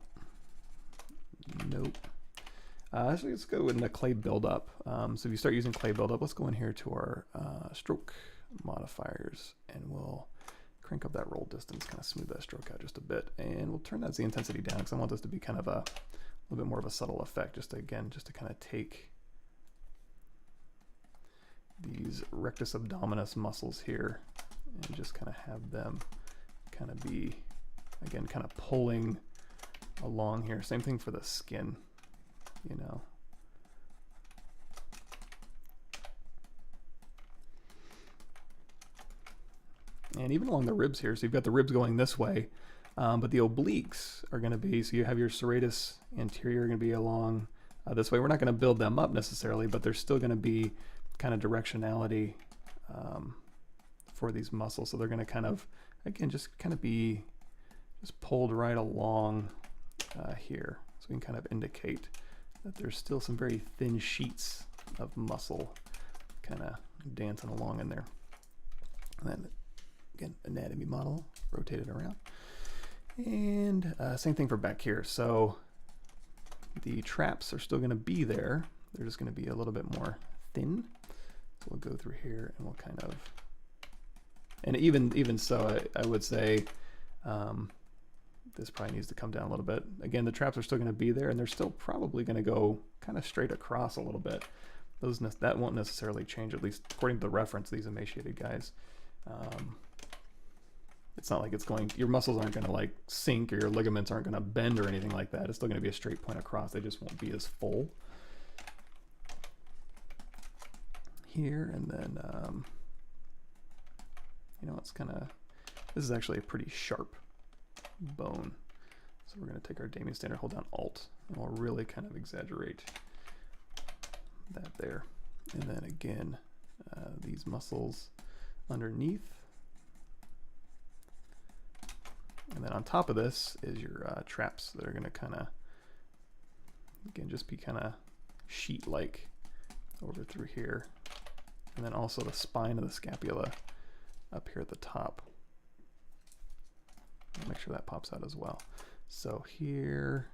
A: So let's go in the clay buildup. So if you start using clay buildup, let's go in here to our stroke modifiers, and we'll crank up that roll distance, kind of smooth that stroke out just a bit, and we'll turn that Z intensity down because I want this to be kind of a little bit more of a subtle effect, just to kind of take these rectus abdominis muscles here and just kind of have them kind of be, again, kind of pulling along here. Same thing for the skin, you know. And even along the ribs here, so you've got the ribs going this way, but the obliques are going to be, so you have your serratus anterior going to be along this way. We're not going to build them up necessarily, but there's still going to be kind of directionality for these muscles. So they're going to kind of, again, just kind of be just pulled right along here. So we can kind of indicate that there's still some very thin sheets of muscle kind of dancing along in there. And then again, anatomy model, rotate it around. And same thing for back here. So the traps are still going to be there. They're just going to be a little bit more thin. So we'll go through here and we'll kind of, and even so, I would say this probably needs to come down a little bit. Again, the traps are still going to be there, and they're still probably going to go kind of straight across a little bit. That won't necessarily change, at least according to the reference, these emaciated guys. It's not like it's going, your muscles aren't going to like sink, or your ligaments aren't going to bend or anything like that. It's still going to be a straight point across. They just won't be as full. Here, and then, you know, it's kind of, this is actually a pretty sharp bone. So we're going to take our Damien standard, hold down Alt, and we'll really kind of exaggerate that there. And then again, these muscles underneath. And then on top of this is your traps that are going to kind of, again, just be kind of sheet-like over through here. And then also the spine of the scapula up here at the top. I'll make sure that pops out as well. So here,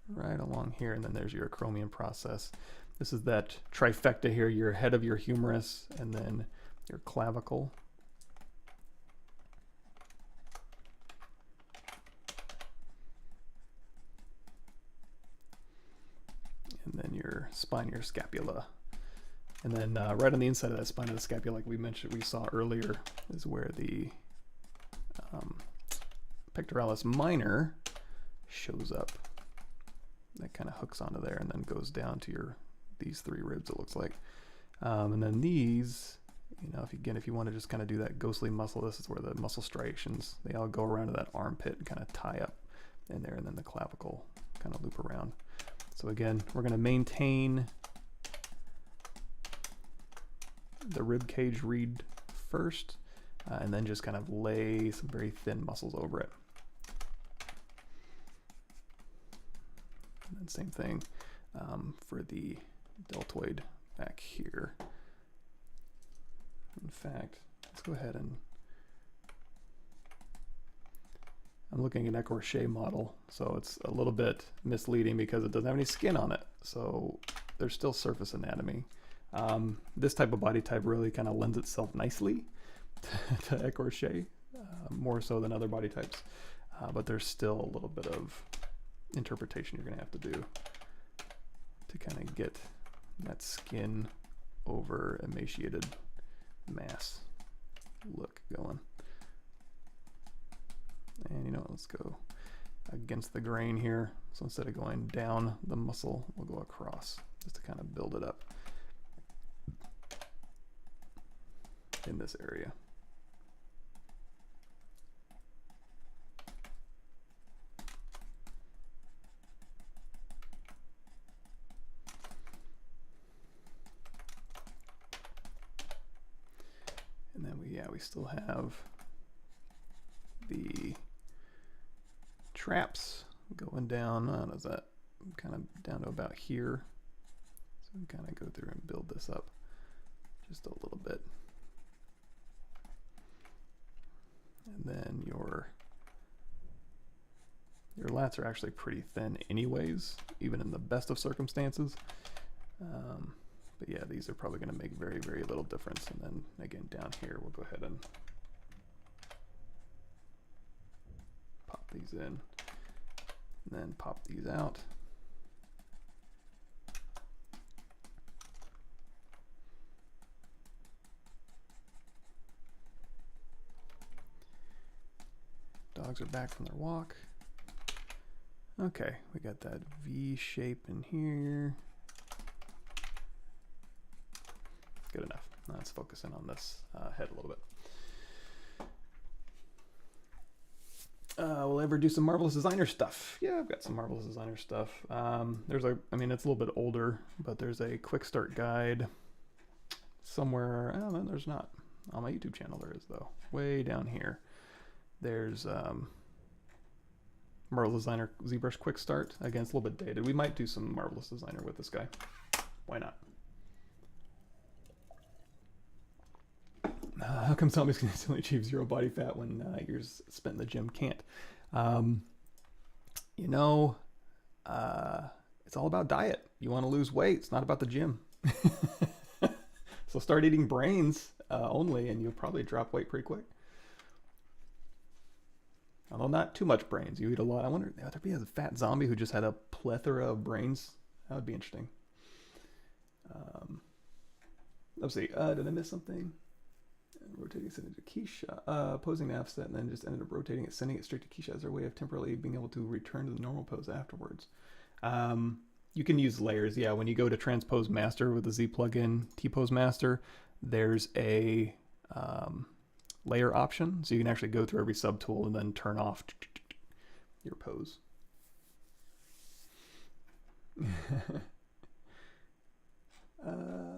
A: right along here, and then there's your acromion process. This is that trifecta here, your head of your humerus, and then your clavicle. And then your spine, your scapula. And then right on the inside of that spine of the scapula, like we mentioned, we saw earlier, is where the pectoralis minor shows up. That kind of hooks onto there and then goes down to these three ribs, it looks like. And then these, you know, if you want to just kind of do that ghostly muscle, this is where the muscle striations, they all go around to that armpit and kind of tie up in there, and then the clavicle kind of loop around. So again, we're going to maintain the rib cage reed first, and then just kind of lay some very thin muscles over it. And then same thing for the deltoid back here. In fact, let's go ahead and, I'm looking at an écorché model, so it's a little bit misleading because it doesn't have any skin on it. So there's still surface anatomy. This type of body type really kind of lends itself nicely to écorché, more so than other body types. But there's still a little bit of interpretation you're going to have to do to kind of get that skin over emaciated mass look going. And you know what, let's go against the grain here. So instead of going down the muscle, we'll go across just to kind of build it up in this area. And then we still have the traps going down. What is that? Kind of down to about here. So we can kind of go through and build this up just a little bit. And then your lats are actually pretty thin anyways, even in the best of circumstances. But yeah, these are probably going to make very, very little difference. And then again, down here, we'll go ahead and pop these in, and then pop these out. Dogs are back from their walk. Okay, we got that V shape in here. Good enough. Let's focus in on this head a little bit. We'll ever do some Marvelous Designer stuff. Yeah, I've got some Marvelous Designer stuff. There's a, I mean, it's a little bit older, but there's a quick start guide somewhere. Oh, no, there's not. On my YouTube channel there is though. Way down here. There's Marvelous Designer ZBrush Quick Start. Again, it's a little bit dated. We might do some Marvelous Designer with this guy. Why not? How come zombies can instantly achieve 0 body fat when years spent in the gym can't? You know, it's all about diet. You want to lose weight. It's not about the gym. So start eating brains only, and you'll probably drop weight pretty quick. Although not too much brains. You eat a lot. I wonder, would there be a fat zombie who just had a plethora of brains? That would be interesting. Let's see. Did I miss something? Rotating it into Keysha, posing the offset, and then just ended up rotating it, sending it straight to Keysha as our way of temporarily being able to return to the normal pose afterwards. You can use layers. Yeah, when you go to Transpose Master with the Z plugin, T-Pose Master, there's a layer option, so you can actually go through every subtool and then turn off your pose.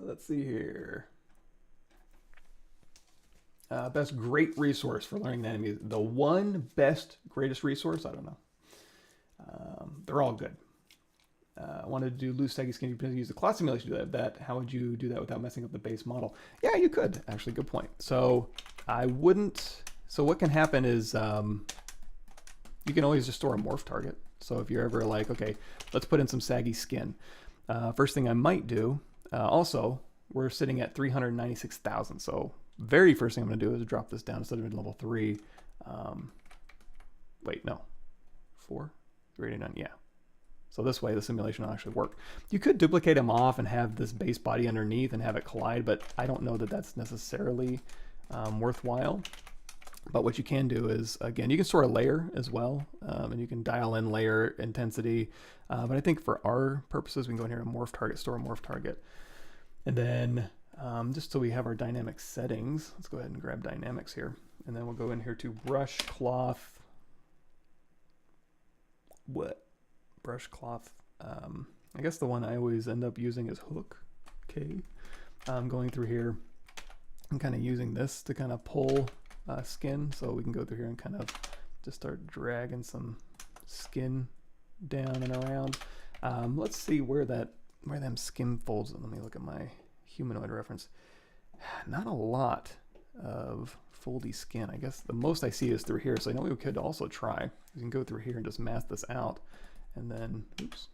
A: Let's see here. Best great resource for learning anatomy. The one best, greatest resource, I don't know. They're all good. I wanted to do loose saggy skin. You can use the cloth simulation to do that. How would you do that without messing up the base model? Yeah, you could. Actually, good point. So I wouldn't. So what can happen is you can always just store a morph target. So if you're ever like, okay, let's put in some saggy skin. First thing I might do, also, we're sitting at 396,000. So very first thing I'm going to do is drop this down instead of level 3. Wait, no. 4? 389, yeah. So this way the simulation will actually work. You could duplicate them off and have this base body underneath and have it collide, but I don't know that that's necessarily worthwhile. But what you can do is, again, you can store a layer as well, and you can dial in layer intensity. But I think for our purposes, we can go in here and morph target, store a morph target. And then just so we have our dynamic settings, let's go ahead and grab dynamics here. And then we'll go in here to brush cloth. What? Brush cloth. I guess the one I always end up using is hook. Okay. Going through here, I'm kind of using this to kind of pull skin. So we can go through here and kind of just start dragging some skin down and around. Let's see where them skin folds. Let me look at my humanoid reference. Not a lot of foldy skin. I guess the most I see is through here. So I know we could also try. We can go through here and just mask this out, and then oops,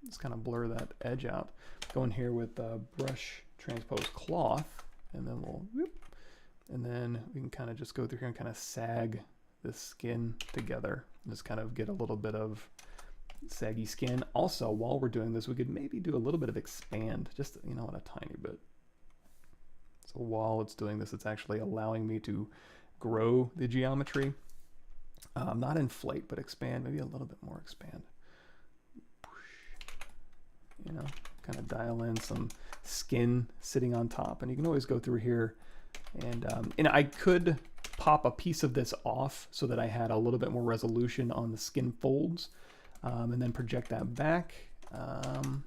A: just kind of blur that edge out. Go in here with brush transpose cloth, and then we'll whoop, and then we can kind of just go through here and kind of sag this skin together and just kind of get a little bit of saggy skin. Also, while we're doing this, we could maybe do a little bit of expand, just, you know what, a tiny bit. So while it's doing this, it's actually allowing me to grow the geometry. Not inflate, but expand, maybe a little bit more expand. You know, kind of dial in some skin sitting on top. And you can always go through here and I could pop a piece of this off so that I had a little bit more resolution on the skin folds. And then project that back, and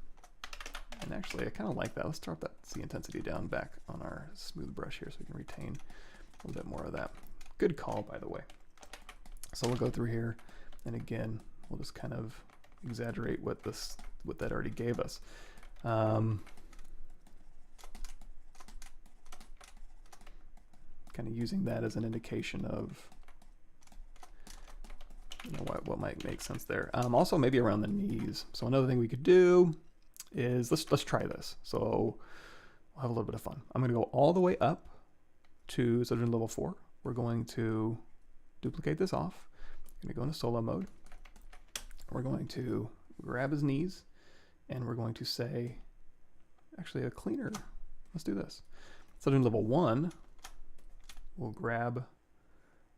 A: And actually, I kind of like that. Let's drop that Z intensity down back on our smooth brush here so we can retain a little bit more of that. Good call, by the way. So we'll go through here, and again, we'll just kind of exaggerate what that already gave us. Kind of using that as an indication of what might make sense there. Also maybe around the knees. So another thing we could do is let's try this. So we'll have a little bit of fun. I'm going to go all the way up to Subdivision Level 4. We're going to duplicate this off. I'm going to go into solo mode. We're going to grab his knees, and we're going to say, actually a cleaner. Let's do this. Subdivision Level 1. We'll grab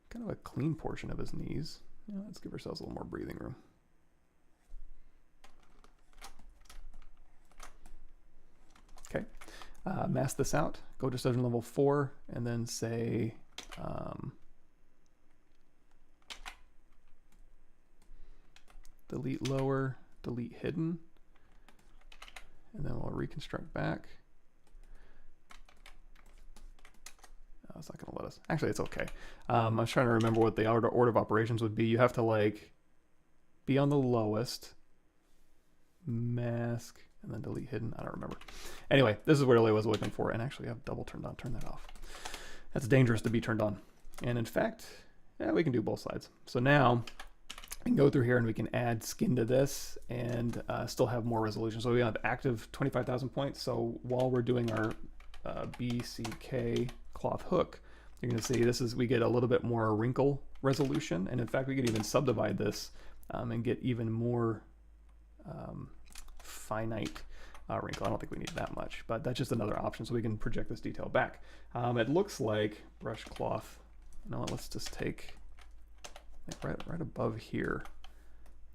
A: kind of a clean portion of his knees. Let's give ourselves a little more breathing room. Okay, mask this out, go to Subdivision Level 4, and then say delete lower, delete hidden, and then we'll reconstruct back. It's not going to let us. Actually, it's okay. I was trying to remember what the order of operations would be. You have to like be on the lowest, mask, and then delete hidden. I don't remember. Anyway, this is what I was looking for. And actually, I have double turned on. Turn that off. That's dangerous to be turned on. And in fact, yeah, we can do both sides. So now we can go through here and we can add skin to this and still have more resolution. So we have active 25,000 points. So while we're doing our BCK cloth hook, you're going to see this is, we get a little bit more wrinkle resolution, and in fact we could even subdivide this and get even more finite wrinkle. I don't think we need that much, but that's just another option, so we can project this detail back. It looks like brush cloth, you know what, let's just take like right above here,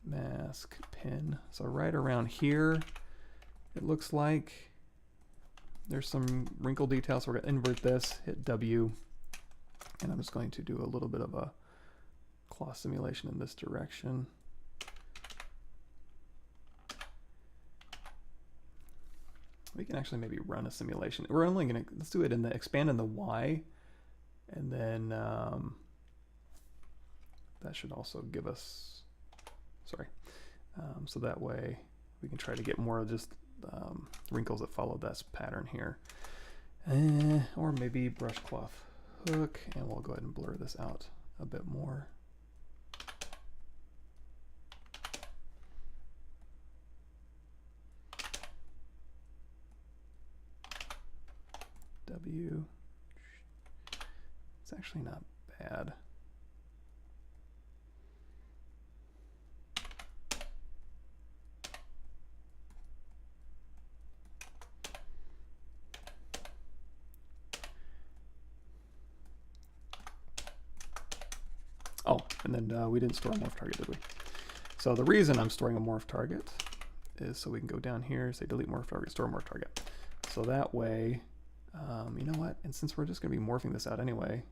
A: mask, pin, so right around here it looks like there's some wrinkle detail, so we're going to invert this, hit W, and I'm just going to do a little bit of a cloth simulation in this direction. We can actually maybe run a simulation. We're only going to, let's do it in the, expand in the Y, and then that should also give us, sorry, so that way we can try to get more of just wrinkles that follow this pattern here, or maybe brush cloth hook, and we'll go ahead and blur this out a bit more. W, it's actually not bad. Oh, and then we didn't store a morph target, did we? So the reason I'm storing a morph target is so we can go down here, say delete morph target, store morph target. So that way, you know what? And since we're just going to be morphing this out anyway,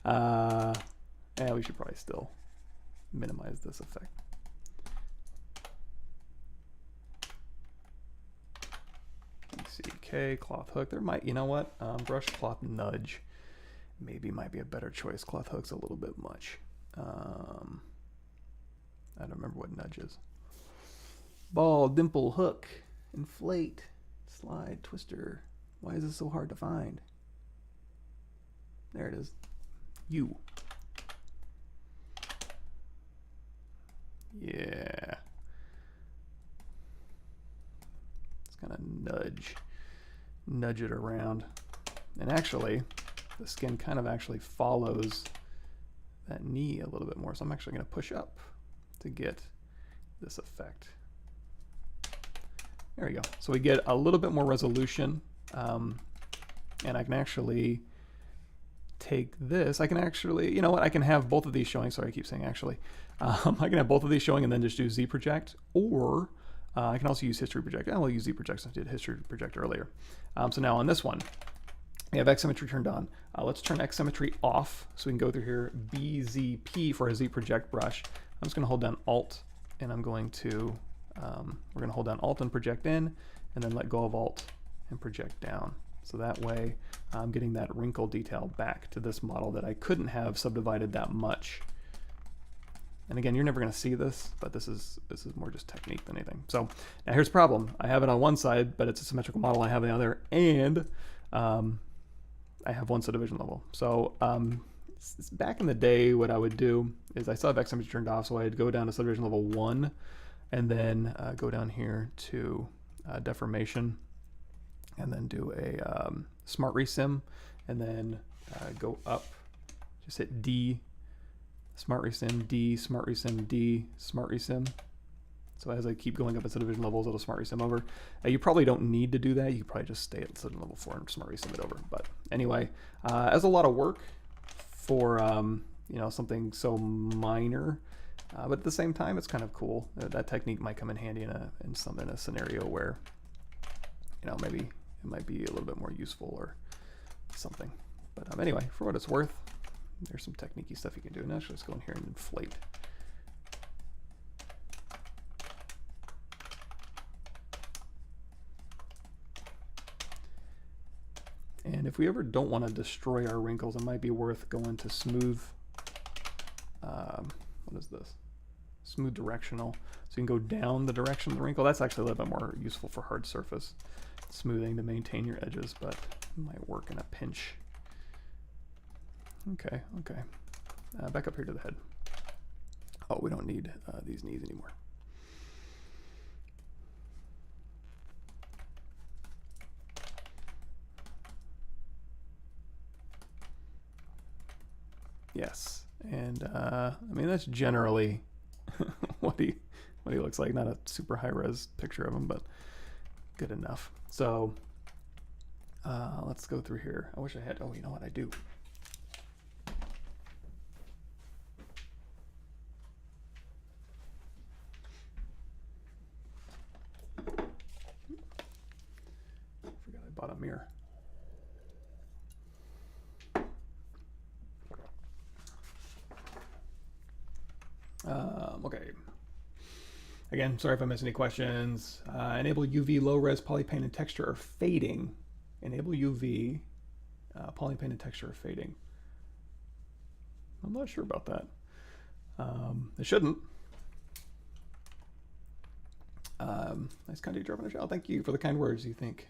A: yeah, we should probably still minimize this effect. BCK, cloth hook. There might, you know what? Brush cloth nudge. Maybe might be a better choice. Cloth hook's a little bit much. I don't remember what nudge is. Ball, dimple, hook, inflate, slide, twister. Why is this so hard to find? There it is. U. Yeah. It's kind of nudge it around. And actually, the skin kind of actually follows that knee a little bit more. So I'm actually going to push up to get this effect. There we go. So we get a little bit more resolution. And I can actually take this. I can actually, you know what? I can have both of these showing. Sorry, I keep saying actually. I can have both of these showing and then just do ZProject. Or I can also use History Project. I will use ZProject since I did History Project earlier. So now on this one, we have X symmetry turned on. Let's turn X symmetry off so we can go through here. BZP for a ZProject brush. I'm just going to hold down Alt and I'm going to we're going to hold down Alt and project in, and then let go of Alt and project down. So that way I'm getting that wrinkle detail back to this model that I couldn't have subdivided that much. And again, you're never going to see this, but this is more just technique than anything. So now here's the problem. I have it on one side, but it's a symmetrical model. I have the other, and I have one subdivision level. So back in the day, what I would do is I still have X temperature turned off, so I'd go down to subdivision level 1, and then go down here to deformation, and then do a smart resim, and then go up, just hit D, smart resim, D, smart resim, D, smart resim. So as I keep going up in subdivision levels, it'll smart resim over. You probably don't need to do that. You can probably just stay at subdivision level 4 and smart resim it over. But anyway, as a lot of work for you know, something so minor, but at the same time, it's kind of cool. That technique might come in handy in a scenario where, you know, maybe it might be a little bit more useful or something. But anyway, for what it's worth, there's some technique-y stuff you can do. Now let's just go in here and inflate. And if we ever don't want to destroy our wrinkles, it might be worth going to smooth, what is this? Smooth directional. So you can go down the direction of the wrinkle. That's actually a little bit more useful for hard surface smoothing to maintain your edges, but it might work in a pinch. Okay, okay. Back up here to the head. Oh, we don't need these knees anymore. Yes, and I mean, that's generally what he looks like. Not a super high res picture of him, but good enough. So let's go through here. I wish I had, oh, you know what I do? Forgot I bought a mirror. Okay. Again, sorry if I missed any questions. Enable UV low res polypaint and texture or fading. Enable UV polypaint and texture or fading. I'm not sure about that. It shouldn't. Nice kind of you dropping a shell. Thank you for the kind words. You think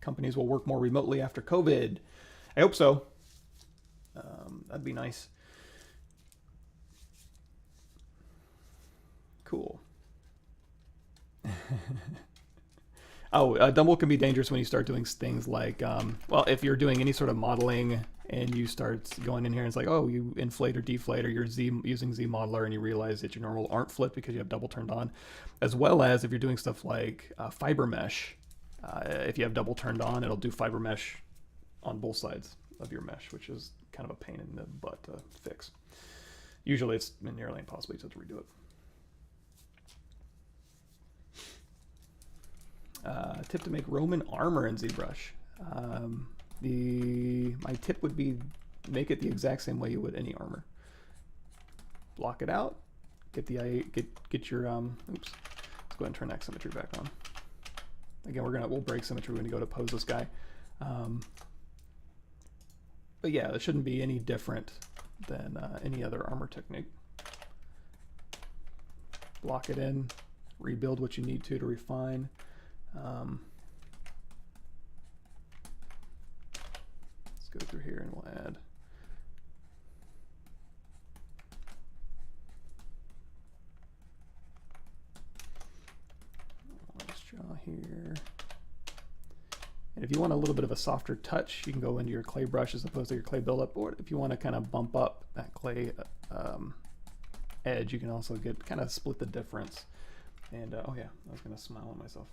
A: companies will work more remotely after COVID? I hope so. That'd be nice. Cool. Oh, Dumble can be dangerous when you start doing things like, well, if you're doing any sort of modeling and you start going in here and it's like, oh, you inflate or deflate, or you're using Z modeler and you realize that your normal aren't flipped because you have double turned on, as well as if you're doing stuff like fiber mesh, if you have double turned on, it'll do fiber mesh on both sides of your mesh, which is kind of a pain in the butt to fix. Usually it's nearly impossible to redo it. Tip to make Roman armor in ZBrush. My tip would be make it the exact same way you would any armor. Block it out. Get your oops. Let's go ahead and turn X symmetry back on. Again, we'll break symmetry when you go to pose this guy. But yeah, it shouldn't be any different than any other armor technique. Block it in. Rebuild what you need to refine. Let's go through here and we'll add let's draw here. And if you want a little bit of a softer touch, you can go into your clay brush as opposed to your clay buildup, or if you want to kind of bump up that clay edge, you can also get kind of split the difference. And oh yeah, I was gonna smile at myself.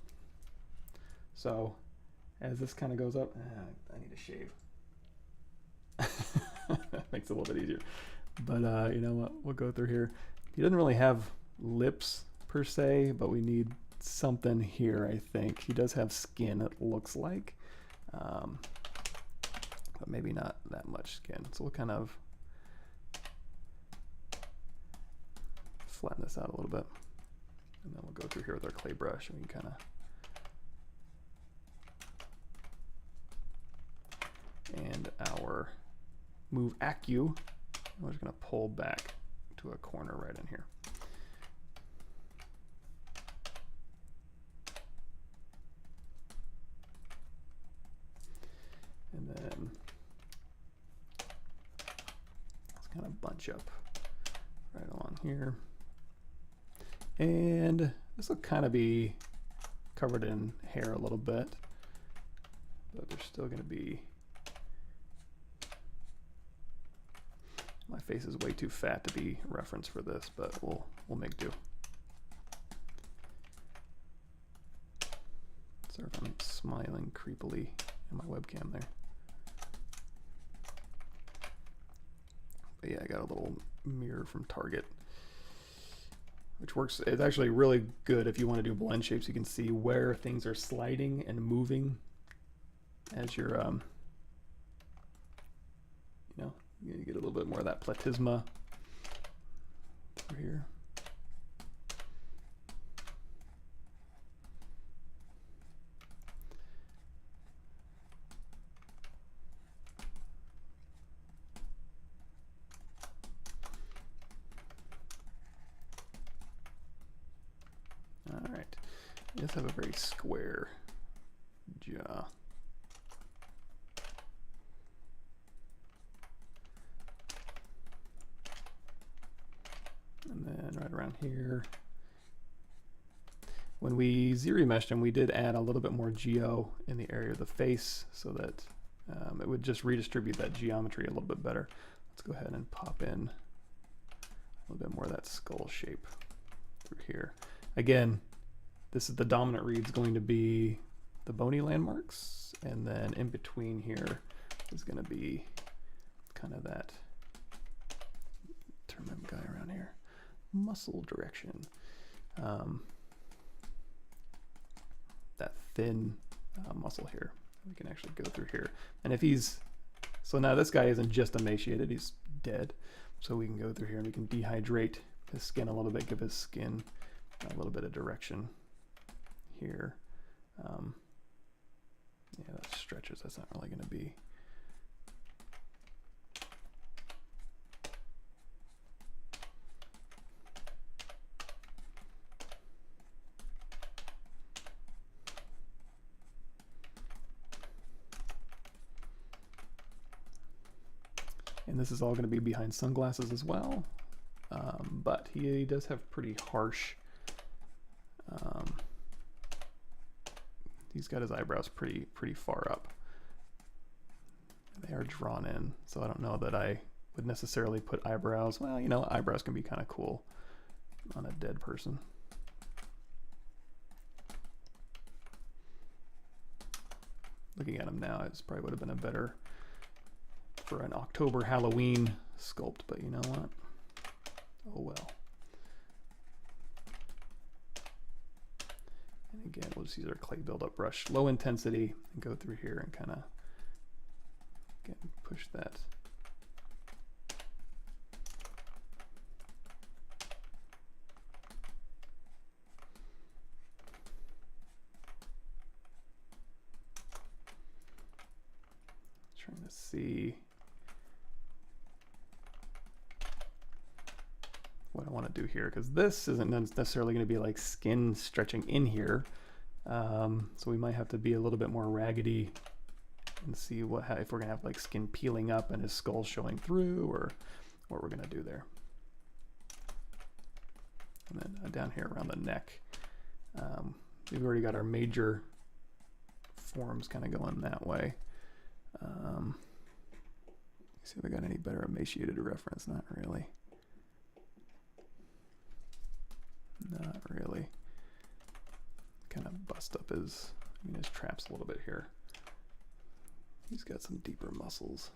A: So as this kind of goes up, I need to shave. That makes it a little bit easier. But you know what? We'll go through here. He doesn't really have lips per se, but we need something here, I think. He does have skin, it looks like. But maybe not that much skin. So we'll kind of flatten this out a little bit. And then we'll go through here with our clay brush and we can kind of, and our move Accu, we're just going to pull back to a corner right in here. And then let's kind of bunch up right along here. And this will kind of be covered in hair a little bit, but there's still going to be, my face is way too fat to be reference for this, but we'll make do. Sorry if I'm smiling creepily in my webcam there. But yeah, I got a little mirror from Target, which works. It's actually really good if you want to do blend shapes. You can see where things are sliding and moving as you're, you know, you get a little bit more of that platysma over here. All right, it does have a very square jaw. And then right around here, when we Z-remeshed him, we did add a little bit more geo in the area of the face so that it would just redistribute that geometry a little bit better. Let's go ahead and pop in a little bit more of that skull shape through here. Again, this is the dominant reed's going to be the bony landmarks, and then in between here is going to be kind of that, turn my guy around here, muscle direction. That thin muscle here. We can actually go through here. And if he's, so now this guy isn't just emaciated, he's dead. So we can go through here and we can dehydrate his skin a little bit, give his skin a little bit of direction here. Yeah, that stretches, that's not really gonna be. And this is all going to be behind sunglasses as well, but he does have pretty harsh, he's got his eyebrows pretty far up. They are drawn in, so I don't know that I would necessarily put eyebrows, well, you know, eyebrows can be kind of cool on a dead person. Looking at him now, it probably would have been a better for an October Halloween sculpt, but you know what? Oh well. And again, we'll just use our clay buildup brush, low intensity, and go through here and kind of, again, push that. Trying to see what I want to do here, because this isn't necessarily going to be like skin stretching in here, so we might have to be a little bit more raggedy and see what if we're gonna have like skin peeling up and his skull showing through, or what we're gonna do there. And then down here around the neck, we've already got our major forms kind of going that way. See if I got any better emaciated reference. Not really. Not really. Kind of bust up his, I mean, his traps a little bit here. He's got some deeper muscles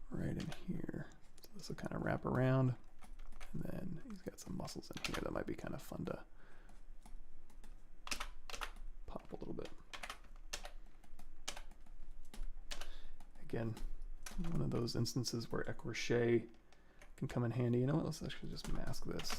A: right in here. So this will kind of wrap around, and then he's got some muscles in here that might be kind of fun to pop a little bit. Again, one of those instances where écorché can come in handy. You know what, let's actually just mask this.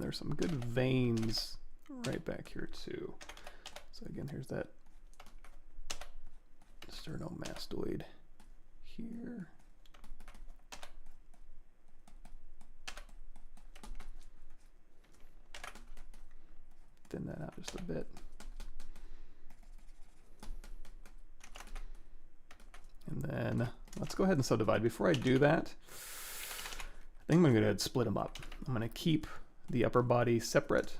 A: there's some good veins right back here too. So again, here's that sternomastoid here. Thin that out just a bit. And then let's go ahead and subdivide. Before I do that, I think I'm going to go ahead and split them up. I'm going to keep the upper body separate,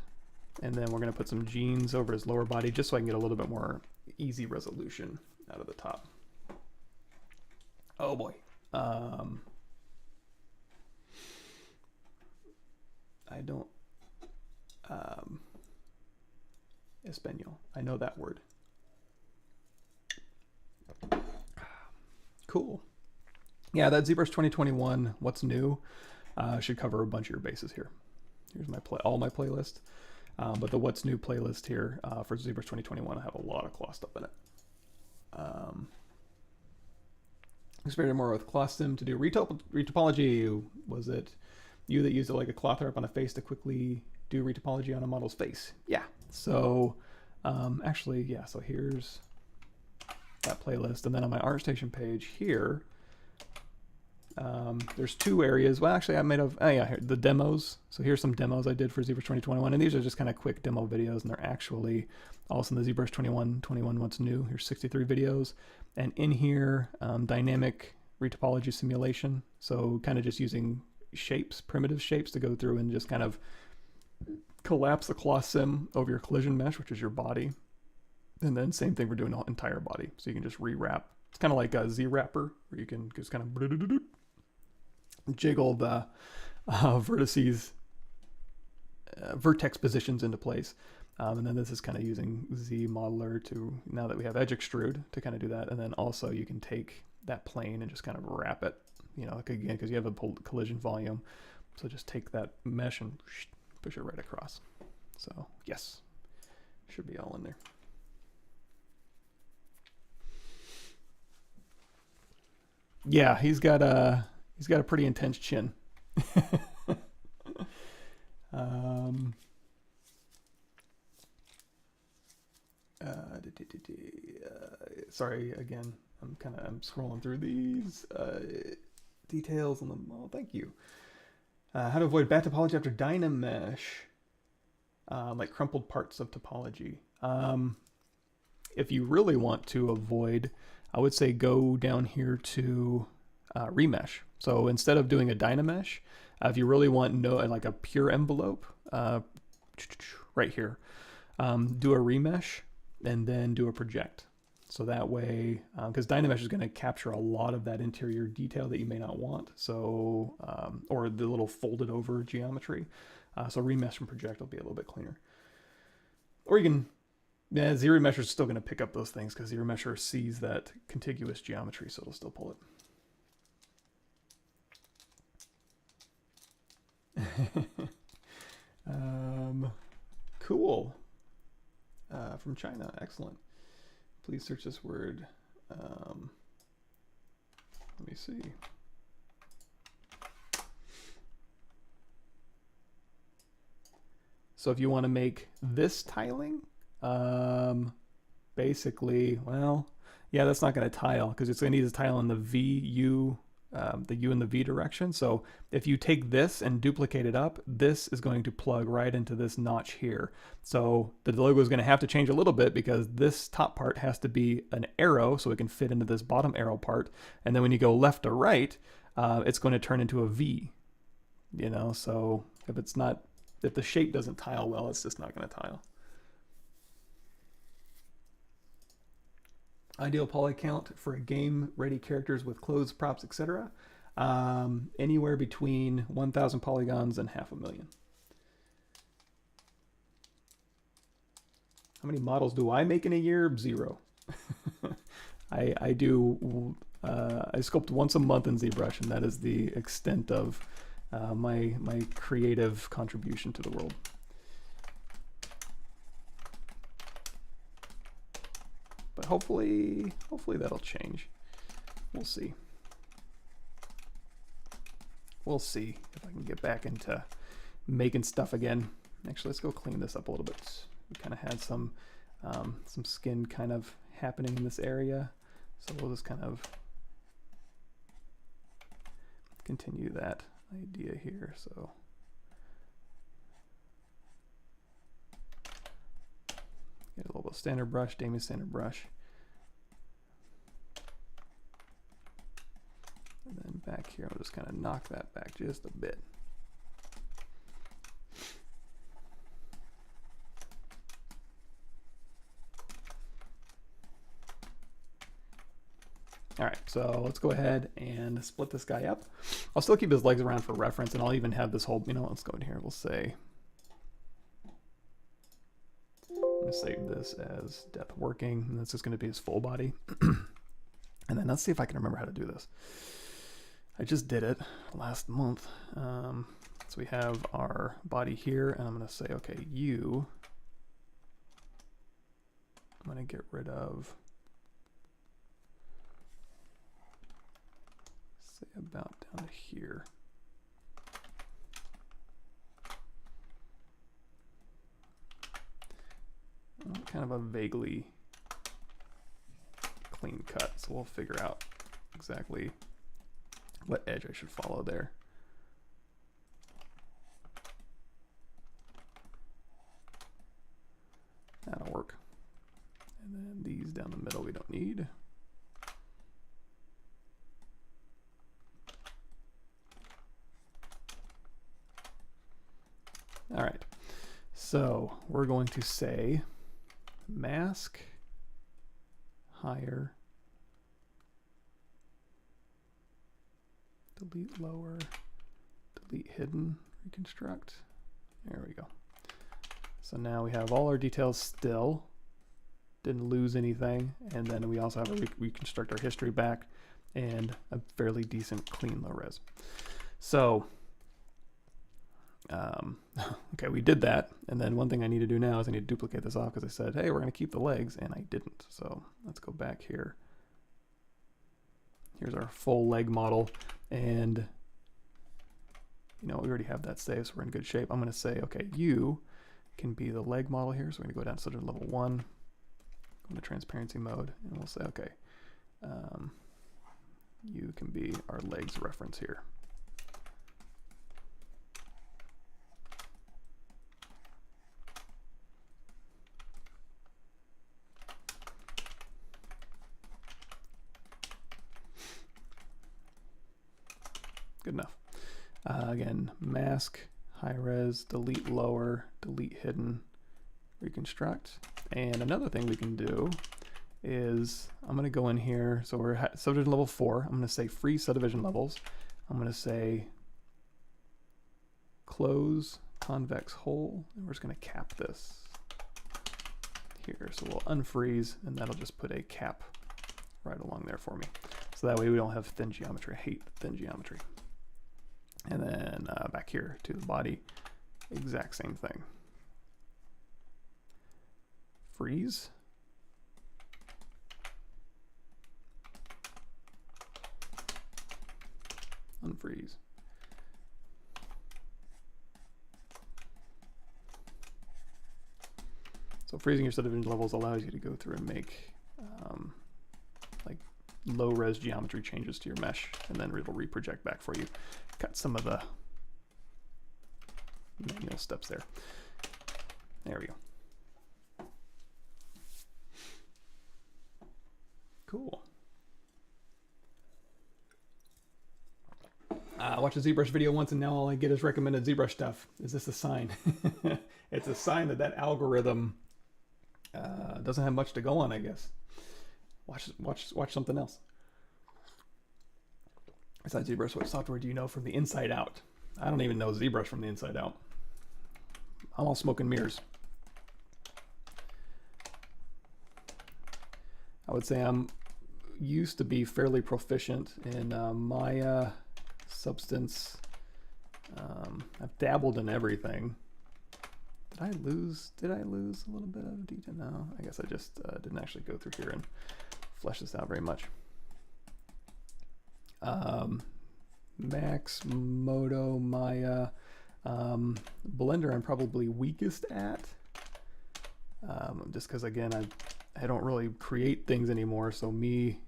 A: and then we're going to put some jeans over his lower body just so I can get a little bit more easy resolution out of the top. Oh boy. I don't... Espanol. I know that word. Cool. Yeah, that ZBrush 2021, what's new, should cover a bunch of your bases here. Here's my all my playlist. But the what's new playlist here for ZBrush 2021, I have a lot of cloth stuff in it. Experimented more with cloth sim to do retopology. Was it you that used it like a cloth wrap on a face to quickly do retopology on a model's face? Yeah. So actually, yeah, so here's that playlist. And then on my ArtStation page here, there's two areas. Well, actually I made of, oh yeah, here, the demos. So here's some demos I did for ZBrush 2021. And these are just kind of quick demo videos, and they're actually also in the ZBrush 21 what's new. Here's 63 videos. And in here, dynamic retopology simulation. So kind of just using shapes, primitive shapes, to go through and just kind of collapse the cloth sim over your collision mesh, which is your body. And then same thing, we're doing the entire body. So you can just rewrap. It's kind of like a Z-wrapper, where you can just kind of jiggle the vertices, vertex positions into place. And then this is kind of using Z modeler to, now that we have edge extrude, to kind of do that. And then also you can take that plane and just kind of wrap it, you know, like again, because you have a collision volume. So just take that mesh and push it right across. So yes, should be all in there. Yeah, he's got a pretty intense chin. Sorry again. I'm scrolling through these details on them. Oh, thank you. How to avoid bad topology after Dynamesh, like crumpled parts of topology. If you really want to avoid, I would say go down here to remesh. So instead of doing a Dynamesh, if you really want like a pure envelope, right here, do a remesh and then do a project. So that way, because Dynamesh is going to capture a lot of that interior detail that you may not want. So, or the little folded over geometry. So remesh and project will be a little bit cleaner. Or you can, yeah, ZRemesher is still going to pick up those things because ZRemesher sees that contiguous geometry, so it'll still pull it. Cool. From China, excellent. Please search this word. Let me see. So if you want to make this tiling, basically, well, yeah, that's not going to tile because it's going to need to tile in the U and the V direction. So if you take this and duplicate it up, this is going to plug right into this notch here. So the logo is going to have to change a little bit because this top part has to be an arrow so it can fit into this bottom arrow part. And then when you go left to right, it's going to turn into a V, you know? So if it's not, if the shape doesn't tile well, it's just not going to tile. Ideal poly count for a game ready characters with clothes, props, etc. Anywhere between 1,000 polygons and 500,000. How many models do I make in a year? 0. I sculpt once a month in ZBrush, and that is the extent of my creative contribution to the world. But hopefully that'll change. We'll see. We'll see if I can get back into making stuff again. Actually, let's go clean this up a little bit. We kind of had some skin kind of happening in this area, so we'll just kind of continue that idea here. So get a little bit of standard brush, Damien standard brush. And then back here, I'll just kind of knock that back just a bit. All right, so let's go ahead and split this guy up. I'll still keep his legs around for reference, and I'll even have this whole, you know, let's go in here. We'll say, I'm gonna save this as depth working, and this is gonna be his full body. And then let's see if I can remember how to do this. I just did it last month. So we have our body here, and I'm gonna say, okay, I'm gonna get rid of, say about down to here. Kind of a vaguely clean cut, so we'll figure out exactly what edge I should follow there. That'll work. And then these down the middle we don't need. All right, so we're going to say mask, higher, delete lower, delete hidden, reconstruct. There we go. So now we have all our details still, didn't lose anything, and then we also have a reconstruct our history back and a fairly decent clean low res. So okay, we did that, and then one thing I need to do now is I need to duplicate this off because I said, hey, we're going to keep the legs, and I didn't. So let's go back here. Here's our full leg model, and you know, we already have that saved, so we're in good shape. I'm going to say, okay, you can be the leg model here, so we're going to go down to Subdivision Level 1, go into transparency mode, and we'll say, okay, you can be our legs reference here. Good enough. Again, mask, high res, delete lower, delete hidden, reconstruct. And another thing we can do is I'm going to go in here. So we're at subdivision level 4. I'm going to say free subdivision levels. I'm going to say close convex hole, and we're just going to cap this here. So we'll unfreeze, and that'll just put a cap right along there for me. So that way we don't have thin geometry. I hate thin geometry. And then back here to the body, exact same thing. Freeze. Unfreeze. So freezing your subdivision levels allows you to go through and make like low res geometry changes to your mesh, and then it'll reproject back for you. Cut some of the manual steps there. There we go. Cool. Watch a ZBrush video once, and now all I get is recommended ZBrush stuff. Is this a sign? It's a sign that that algorithm doesn't have much to go on, I guess. Watch something else. Besides ZBrush, what software do you know from the inside out? I don't even know ZBrush from the inside out. I'm all smoke and mirrors. I would say I'm used to be fairly proficient in Maya, Substance. I've dabbled in everything. Did I lose a little bit of detail? No, I guess I just didn't actually go through here and flesh this out very much. Max, Moto, Maya. Blender I'm probably weakest at, just because again I don't really create things anymore, so me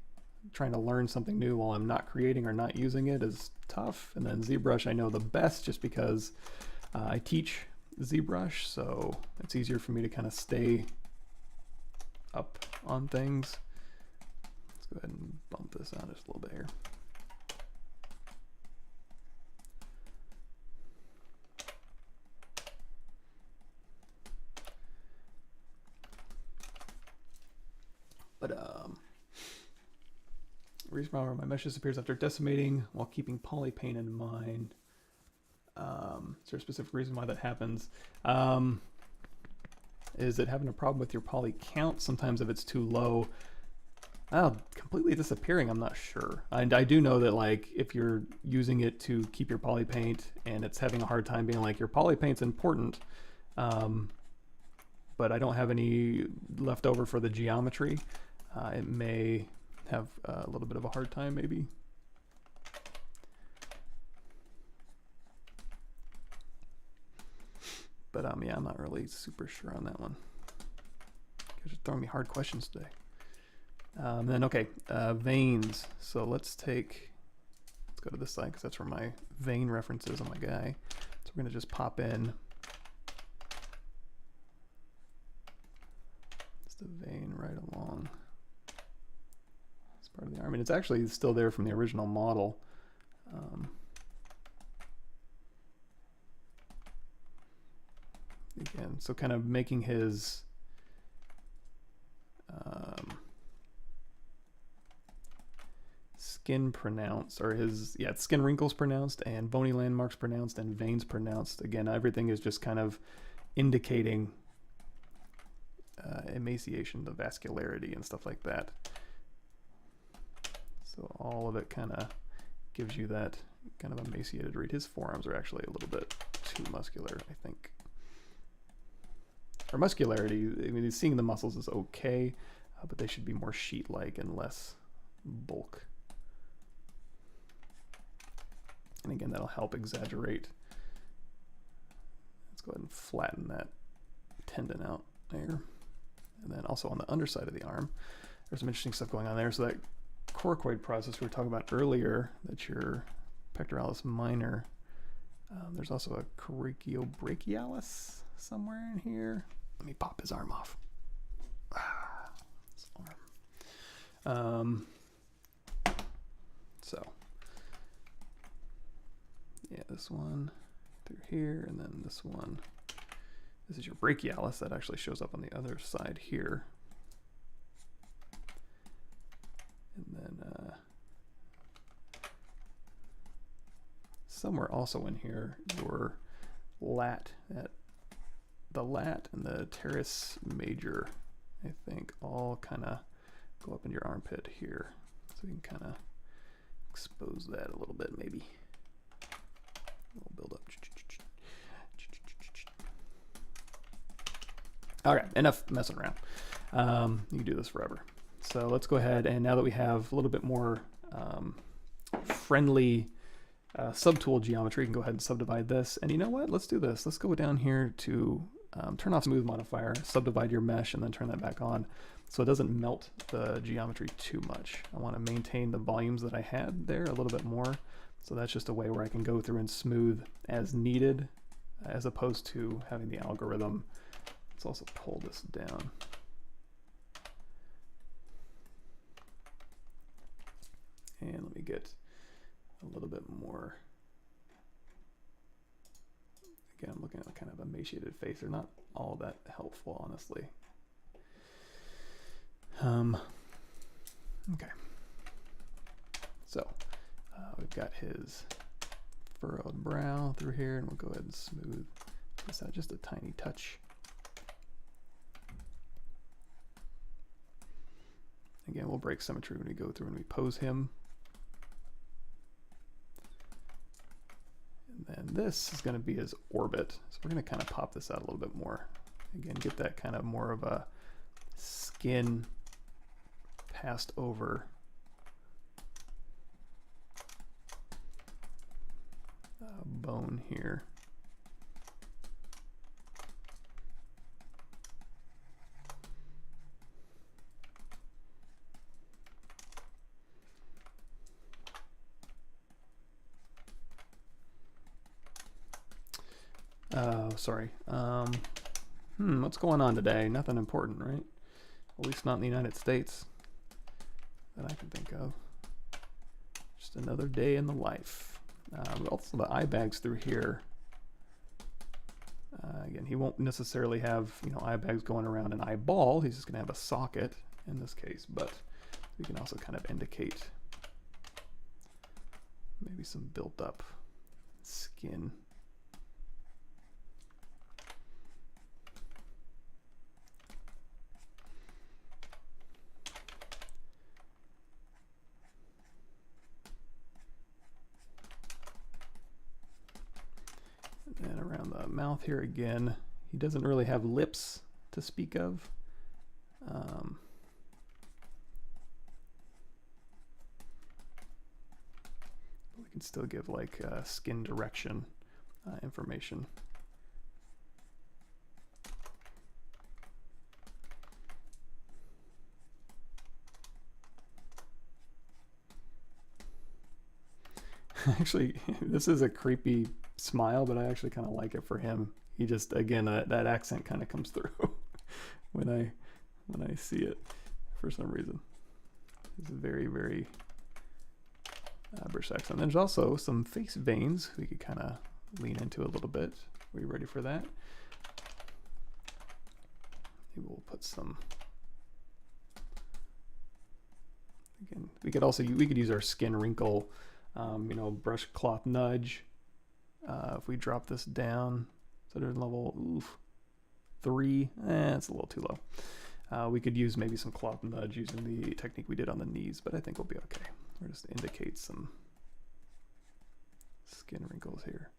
A: trying to learn something new while I'm not creating or not using it is tough. And then ZBrush I know the best just because I teach ZBrush, so it's easier for me to kind of stay up on things. Let's go ahead and bump this out just a little bit here. But reason why my mesh disappears after decimating while keeping polypaint in mind. Is there a specific reason why that happens? Is it having a problem with your poly count? Sometimes if it's too low, completely disappearing, I'm not sure. And I do know that like if you're using it to keep your poly paint and it's having a hard time being like your poly paint's important, but I don't have any left over for the geometry, it may have a little bit of a hard time maybe. But yeah, I'm not really super sure on that one. You're just throwing me hard questions today. Then okay, veins. So let's go to this side because that's where my vein reference is on my guy. So we're gonna just pop in. It's the vein right along. It's part of the arm, and it's actually still there from the original model. Again, so kind of making his skin pronounced, or his, yeah, skin wrinkles pronounced and bony landmarks pronounced and veins pronounced. Again, everything is just kind of indicating emaciation, the vascularity and stuff like that. So all of it kind of gives you that kind of emaciated read. His forearms are actually a little bit too muscular, I think. Or muscularity, I mean, seeing the muscles is okay, but they should be more sheet-like and less bulk. And again, that'll help exaggerate. Let's go ahead and flatten that tendon out there. And then also on the underside of the arm, there's some interesting stuff going on there. So that coracoid process we were talking about earlier, that's your pectoralis minor. There's also a coracobrachialis somewhere in here. Let me pop his arm off. His arm. So, yeah, this one through here, and then this one. This is your brachialis that actually shows up on the other side here. And then somewhere also in here, your lat, the lat and the teres major, I think, all kind of go up in your armpit here. So you can kind of expose that a little bit, maybe. We'll build up. All right, enough messing around. You can do this forever. So let's go ahead, and now that we have a little bit more friendly subtool geometry, you can go ahead and subdivide this. And you know what? Let's do this. Let's go down here to turn off smooth modifier, subdivide your mesh, and then turn that back on so it doesn't melt the geometry too much. I want to maintain the volumes that I had there a little bit more. So that's just a way where I can go through and smooth as needed, as opposed to having the algorithm. Let's also pull this down. And let me get a little bit more. Again, I'm looking at a kind of emaciated face. They're not all that helpful, honestly. Okay. So we've got his furrowed brow through here, and we'll go ahead and smooth this out just a tiny touch. Again, we'll break symmetry when we go through and we pose him. And then this is going to be his orbit. So we're going to kind of pop this out a little bit more. Again, get that kind of more of a skin passed over bone here. Sorry. What's going on today? Nothing important, right? At least not in the United States that I can think of. Just another day in the life. Also the eye bags through here. Again, he won't necessarily have, you know, eye bags going around an eyeball. He's just going to have a socket in this case, but we can also kind of indicate maybe some built up skin. And then around the mouth here again, he doesn't really have lips to speak of. We can still give like skin direction information. Actually, this is a creepy smile, but I actually kind of like it for him. He just, again, that accent kind of comes through when I see it for some reason. It's a very, very British accent. There's also some face veins we could kind of lean into a little bit. Are you ready for that? Maybe we'll put some. Again, we could use our skin wrinkle, you know, brush cloth nudge. If we drop this down, so there's level 3, it's a little too low. We could use maybe some cloth nudge using the technique we did on the knees, but I think we'll be okay. We'll just indicate some skin wrinkles here.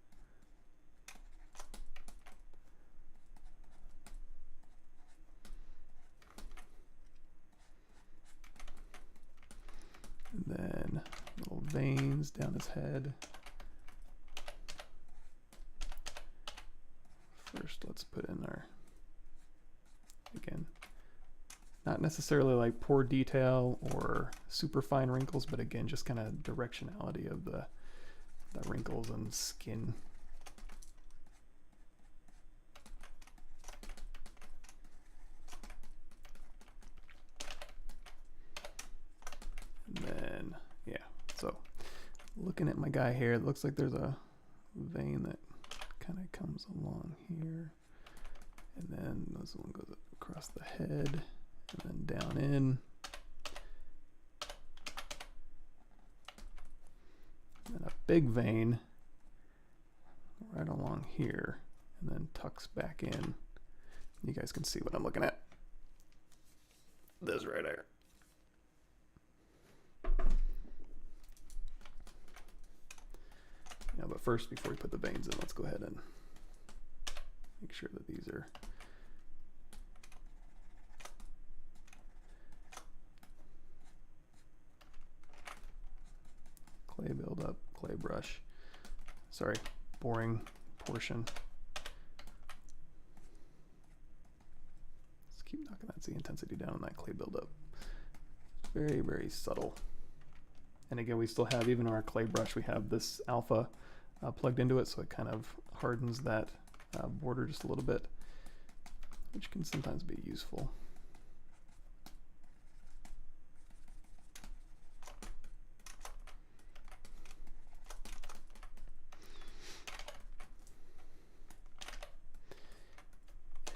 A: And then little veins down his head. First, let's put in our, again, not necessarily like poor detail or super fine wrinkles, but again, just kind of directionality of the wrinkles and skin. And then, yeah, so looking at my guy here, it looks like there's a vein that kind of comes along here, and then this one goes across the head and then down in, and then a big vein right along here and then tucks back in. You guys can see what I'm looking at. This right there. Yeah, but first, before we put the veins in, let's go ahead and make sure that these are clay buildup, clay brush. Sorry, boring portion. Let's keep knocking that Z intensity down on that clay buildup. Very, very subtle. And again, we still have, even our clay brush, we have this alpha plugged into it, so it kind of hardens that border just a little bit, which can sometimes be useful.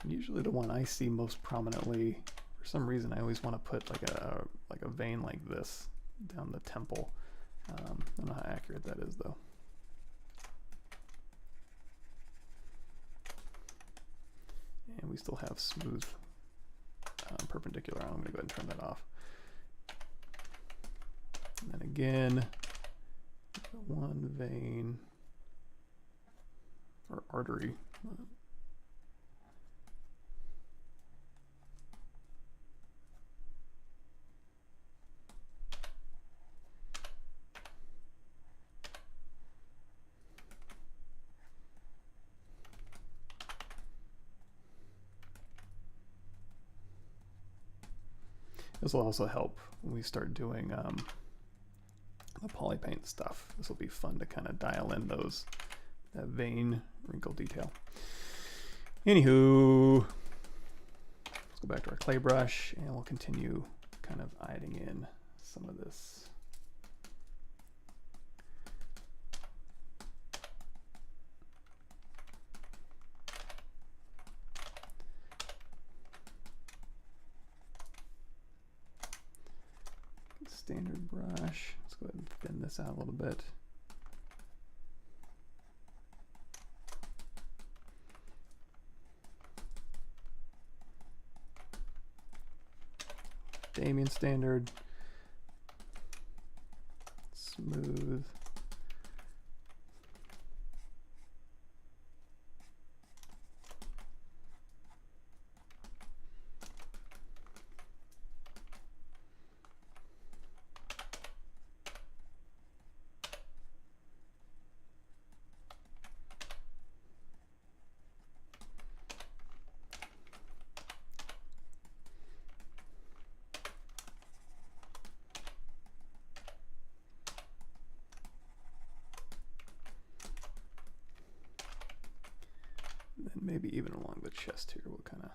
A: And usually the one I see most prominently, for some reason, I always want to put like a vein like this down the temple. I don't know how accurate that is though. And we still have smooth perpendicular. I'm going to go ahead and turn that off. And then again, one vein or artery. This will also help when we start doing the poly paint stuff. This will be fun to kind of dial in those that vein wrinkle detail. Anywho, let's go back to our clay brush and we'll continue kind of adding in some of this. Standard brush. Let's go ahead and thin this out a little bit. Damien standard. Smooth. And maybe even along the chest here, we'll kind of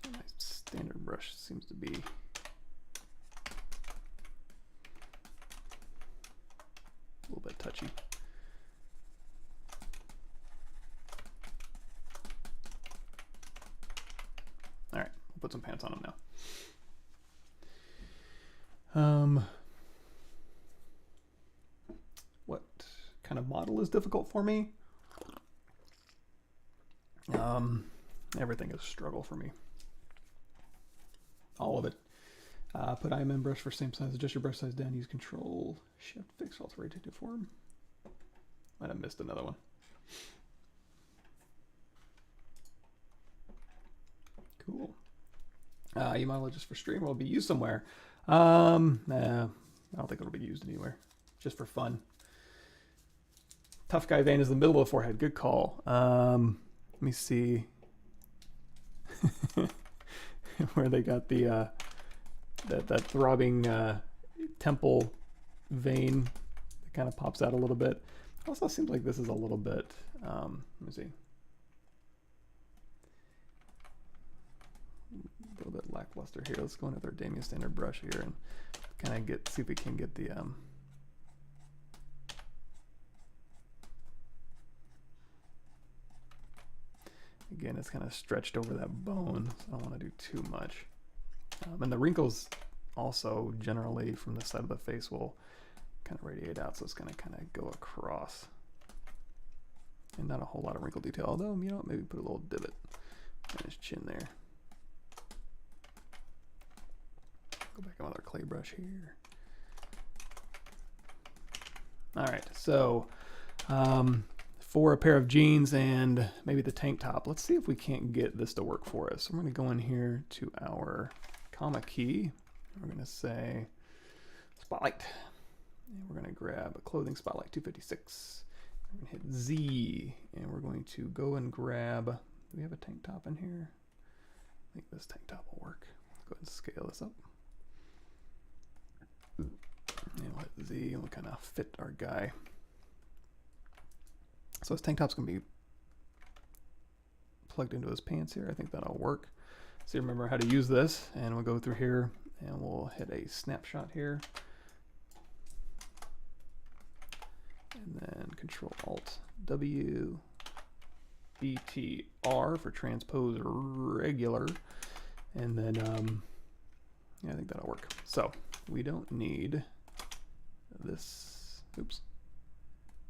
A: so my standard brush seems to be a little bit touchy. All right, we'll put some pants on them now. What kind of model is difficult for me? Everything is a struggle for me. All of it. Put IMM brush for same size. Adjust your brush size down. Use Control Shift Fix Alt to rotate to form. Might have missed another one. Cool. You model it just for stream or will be used somewhere. Nah, I don't think it'll be used anywhere. Just for fun. Tough guy vein is the middle of the forehead. Good call. Let me see where they got the that throbbing temple vein that kind of pops out a little bit. Also seems like this is a little bit. Let me see. A little bit lackluster here. Let's go in with our Damien standard brush here and kind of see if we can get the again, it's kind of stretched over that bone, so I don't want to do too much. And the wrinkles also generally from the side of the face will kind of radiate out, so it's going to kind of go across. And not a whole lot of wrinkle detail, although, you know, maybe put a little divot in his chin there. Go back on with our clay brush here. All right, so for a pair of jeans and maybe the tank top, let's see if we can't get this to work for us. So we're going to go in here to our comma key. We're going to say spotlight. And we're going to grab a clothing spotlight 256. We're going to hit Z, and we're going to go and grab, do we have a tank top in here? I think this tank top will work. Let's go ahead and scale this up. And we'll hit Z, and we'll kind of fit our guy. So this tank top's going to be plugged into his pants here. I think that'll work. So you remember how to use this, and we'll go through here, and we'll hit a snapshot here. And then Control Alt W, BTR for transpose regular. And then, yeah, I think that'll work. So we don't need this. Oops.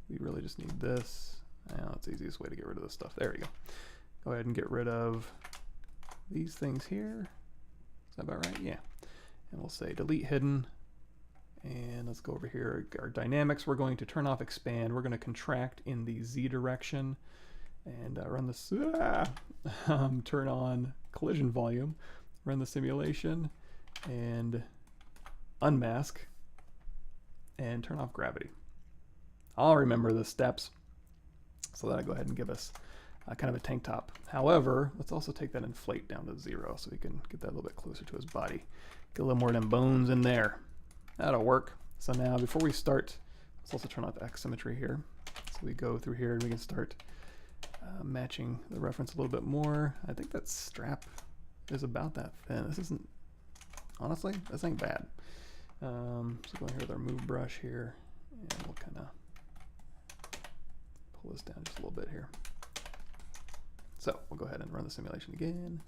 A: We really just need this. That's the easiest way to get rid of this stuff. There we go. Go ahead and get rid of these things here. Is that about right? Yeah. And we'll say delete hidden. And let's go over here. Our dynamics, we're going to turn off expand. We're going to contract in the Z direction and run this. Turn on collision volume. Run the simulation and unmask and turn off gravity. I'll remember the steps so that I go ahead and give us kind of a tank top. However, let's also take that inflate down to 0 so we can get that a little bit closer to his body. Get a little more of them bones in there. That'll work. So now before we start, let's also turn off X symmetry here. So we go through here and we can start matching the reference a little bit more. I think that strap is about that thin. This isn't, honestly, this ain't bad. So go in here with our move brush here, and we'll kind of pull this down just a little bit here. So we'll go ahead and run the simulation again.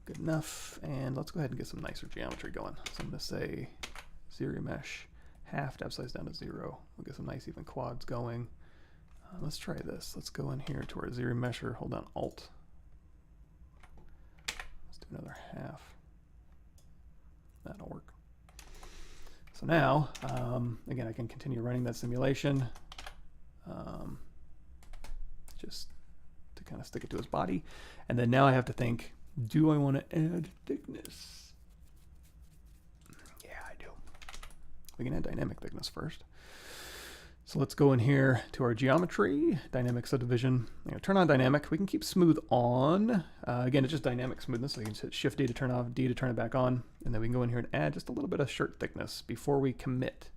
A: Good enough. And let's go ahead and get some nicer geometry going. So I'm going to say ZRemesh half, depth size down to 0. We'll get some nice even quads going. Let's try this. Let's go in here to our ZRemesher, hold down Alt. Let's do another half. That'll work. So now, again, I can continue running that simulation. Just to kind of stick it to his body. And then now I have to think, do I want to add thickness? Yeah, I do. We can add dynamic thickness first. So let's go in here to our geometry, dynamic subdivision. Turn on dynamic. We can keep smooth on. Again, it's just dynamic smoothness. So you can hit Shift D to turn off, D to turn it back on. And then we can go in here and add just a little bit of shirt thickness before we commit.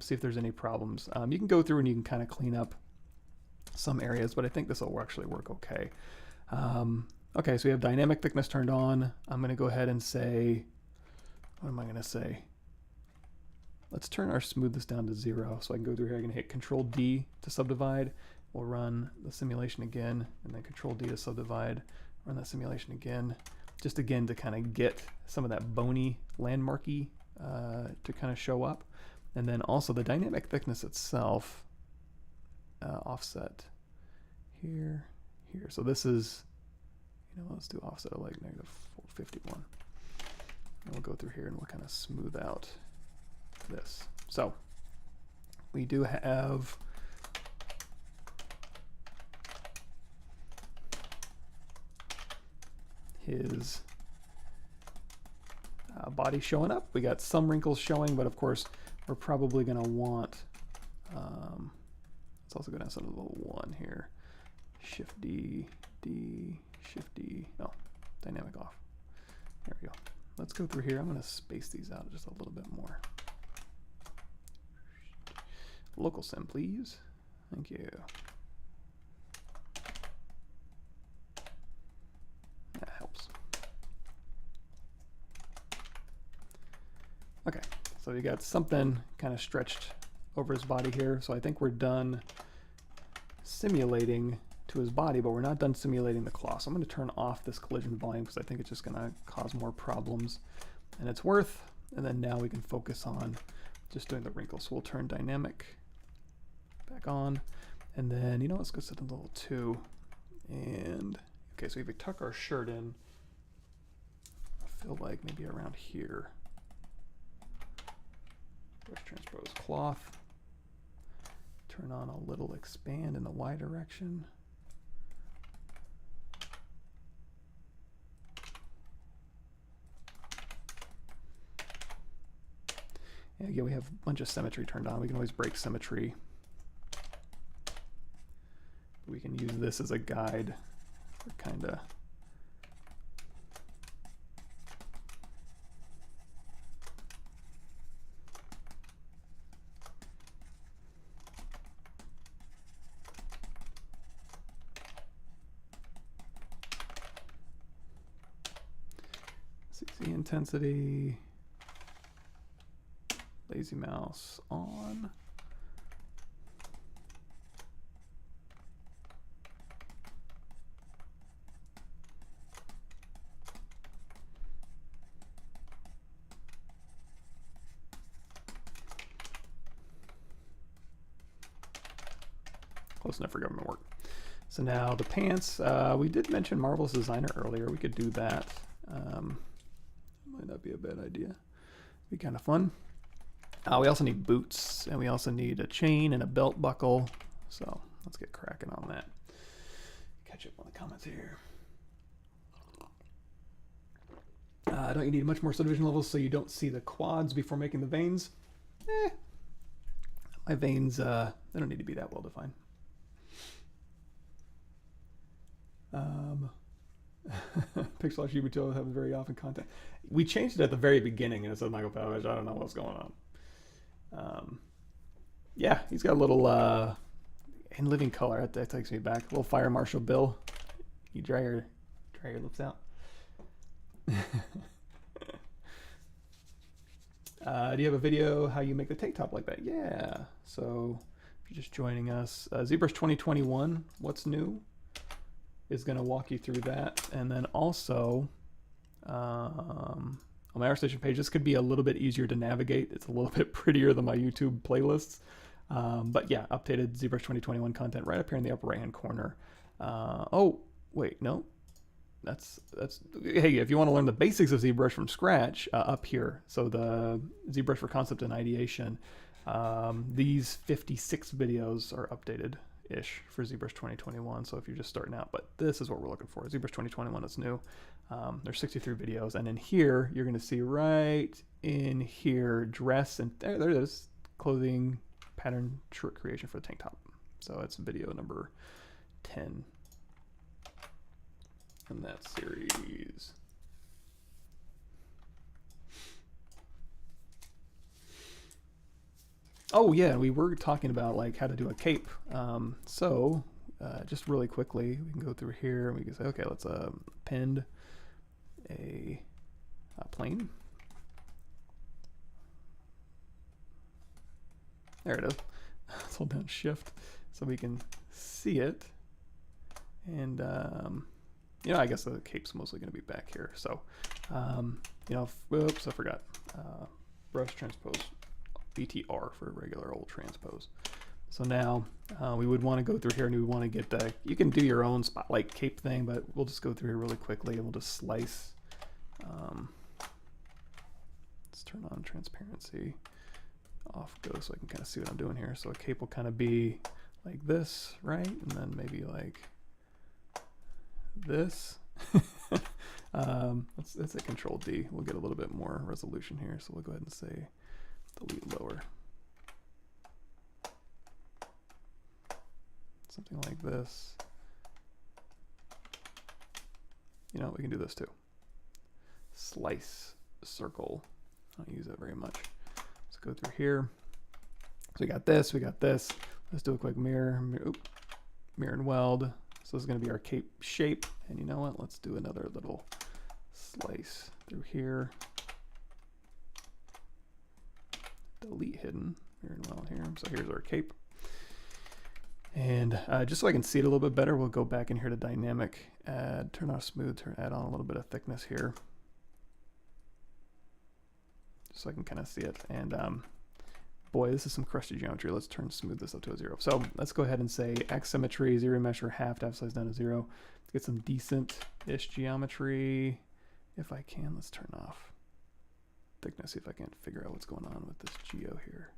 A: See if there's any problems. You can go through and you can kind of clean up some areas, but I think this will actually work okay. Okay, so we have dynamic thickness turned on. I'm going to go ahead and say, what am I going to say? Let's turn our smoothness down to 0. So I can go through here, I can hit Control D to subdivide. We'll run the simulation again, and then Control D to subdivide, run that simulation again. Just again to kind of get some of that bony landmarky to kind of show up. And then also the dynamic thickness itself, offset here, here. So this is, let's do offset of like -451. And we'll go through here and we'll kind of smooth out this. So we do have his body showing up. We got some wrinkles showing, but of course we're probably going to want, let's also go down to level 1 here. Shift D, D, Shift D, no, dynamic off. There we go. Let's go through here. I'm going to space these out just a little bit more. Local sim, please. Thank you. That helps. Okay, so we got something kind of stretched over his body here. So I think we're done simulating to his body, but we're not done simulating the claw. So I'm going to turn off this collision volume because I think it's just going to cause more problems than it's worth. And then now we can focus on just doing the wrinkles. So we'll turn dynamic back on. And then, let's go set to level 2. And, okay, so if we tuck our shirt in, I feel like maybe around here. Brush transpose cloth. Turn on a little expand in the Y direction. And again, we have a bunch of symmetry turned on. We can always break symmetry. We can use this as a guide for kind of CC intensity. Lazy mouse on. Close enough for government work. So now the pants, we did mention Marvelous Designer earlier. We could do that. Might not be a bad idea. Be kind of fun. We also need boots, and we also need a chain and a belt buckle. So let's get cracking on that. Catch up on the comments here. Don't you need much more subdivision levels so you don't see the quads before making the veins? My veins, they don't need to be that well defined. Pixologic UBTO have very often content. We changed it at the very beginning, and it said Michael Pavlovich. I don't know what's going on. Yeah, he's got a little in living color. That takes me back. A little Fire Marshal Bill. You dry your lips out. Do you have a video how you make the tank top like that? Yeah. So if you're just joining us, ZBrush 2021, what's new, is going to walk you through that. And then also on my ArtStation page, this could be a little bit easier to navigate. It's a little bit prettier than my YouTube playlists. But yeah, updated ZBrush 2021 content right up here in the upper right hand corner. Oh, wait, no. That's hey, if you want to learn the basics of ZBrush from scratch, up here. So the ZBrush for concept and ideation, these 56 videos are updated ish for ZBrush 2021. So if you're just starting out, but this is what we're looking for. ZBrush 2021 is new. There's 63 videos, and in here you're going to see right in here dress, and there it is, clothing pattern shirt creation for the tank top. So it's video number 10 in that series. Oh yeah, we were talking about like how to do a cape. Just really quickly, we can go through here and we can say, okay, let's append a plane. There it is. Let's hold down Shift so we can see it. And you know, I guess the cape's mostly going to be back here. So, you know, oops, I forgot. Brush transpose BTR for regular old transpose. So now we would want to go through here and we want to get the, you can do your own spotlight cape thing, but we'll just go through here really quickly and we'll just slice. Let's turn on transparency. Off go so I can kind of see what I'm doing here. So a cape will kind of be like this, right? And then maybe like this. Let's hit Control D. We'll get a little bit more resolution here. So we'll go ahead and say delete lower. Something like this. You know, we can do this too. Slice circle. I don't use that very much. Let's go through here. So we got this, we got this. Let's do a quick mirror. Mirror and weld. So this is going to be our cape shape. And you know what? Let's do another little slice through here. Delete hidden. Mirror and weld here. So here's our cape. And just so I can see it a little bit better, we'll go back in here to dynamic, add, turn off smooth, add on a little bit of thickness here. Just so I can kind of see it. And boy, this is some crusty geometry. Let's turn smooth this up to a 0. So let's go ahead and say X symmetry, zero mesh or half, to size down to 0. Let's get some decent-ish geometry. If I can, let's turn off thickness, see if I can figure out what's going on with this geo here.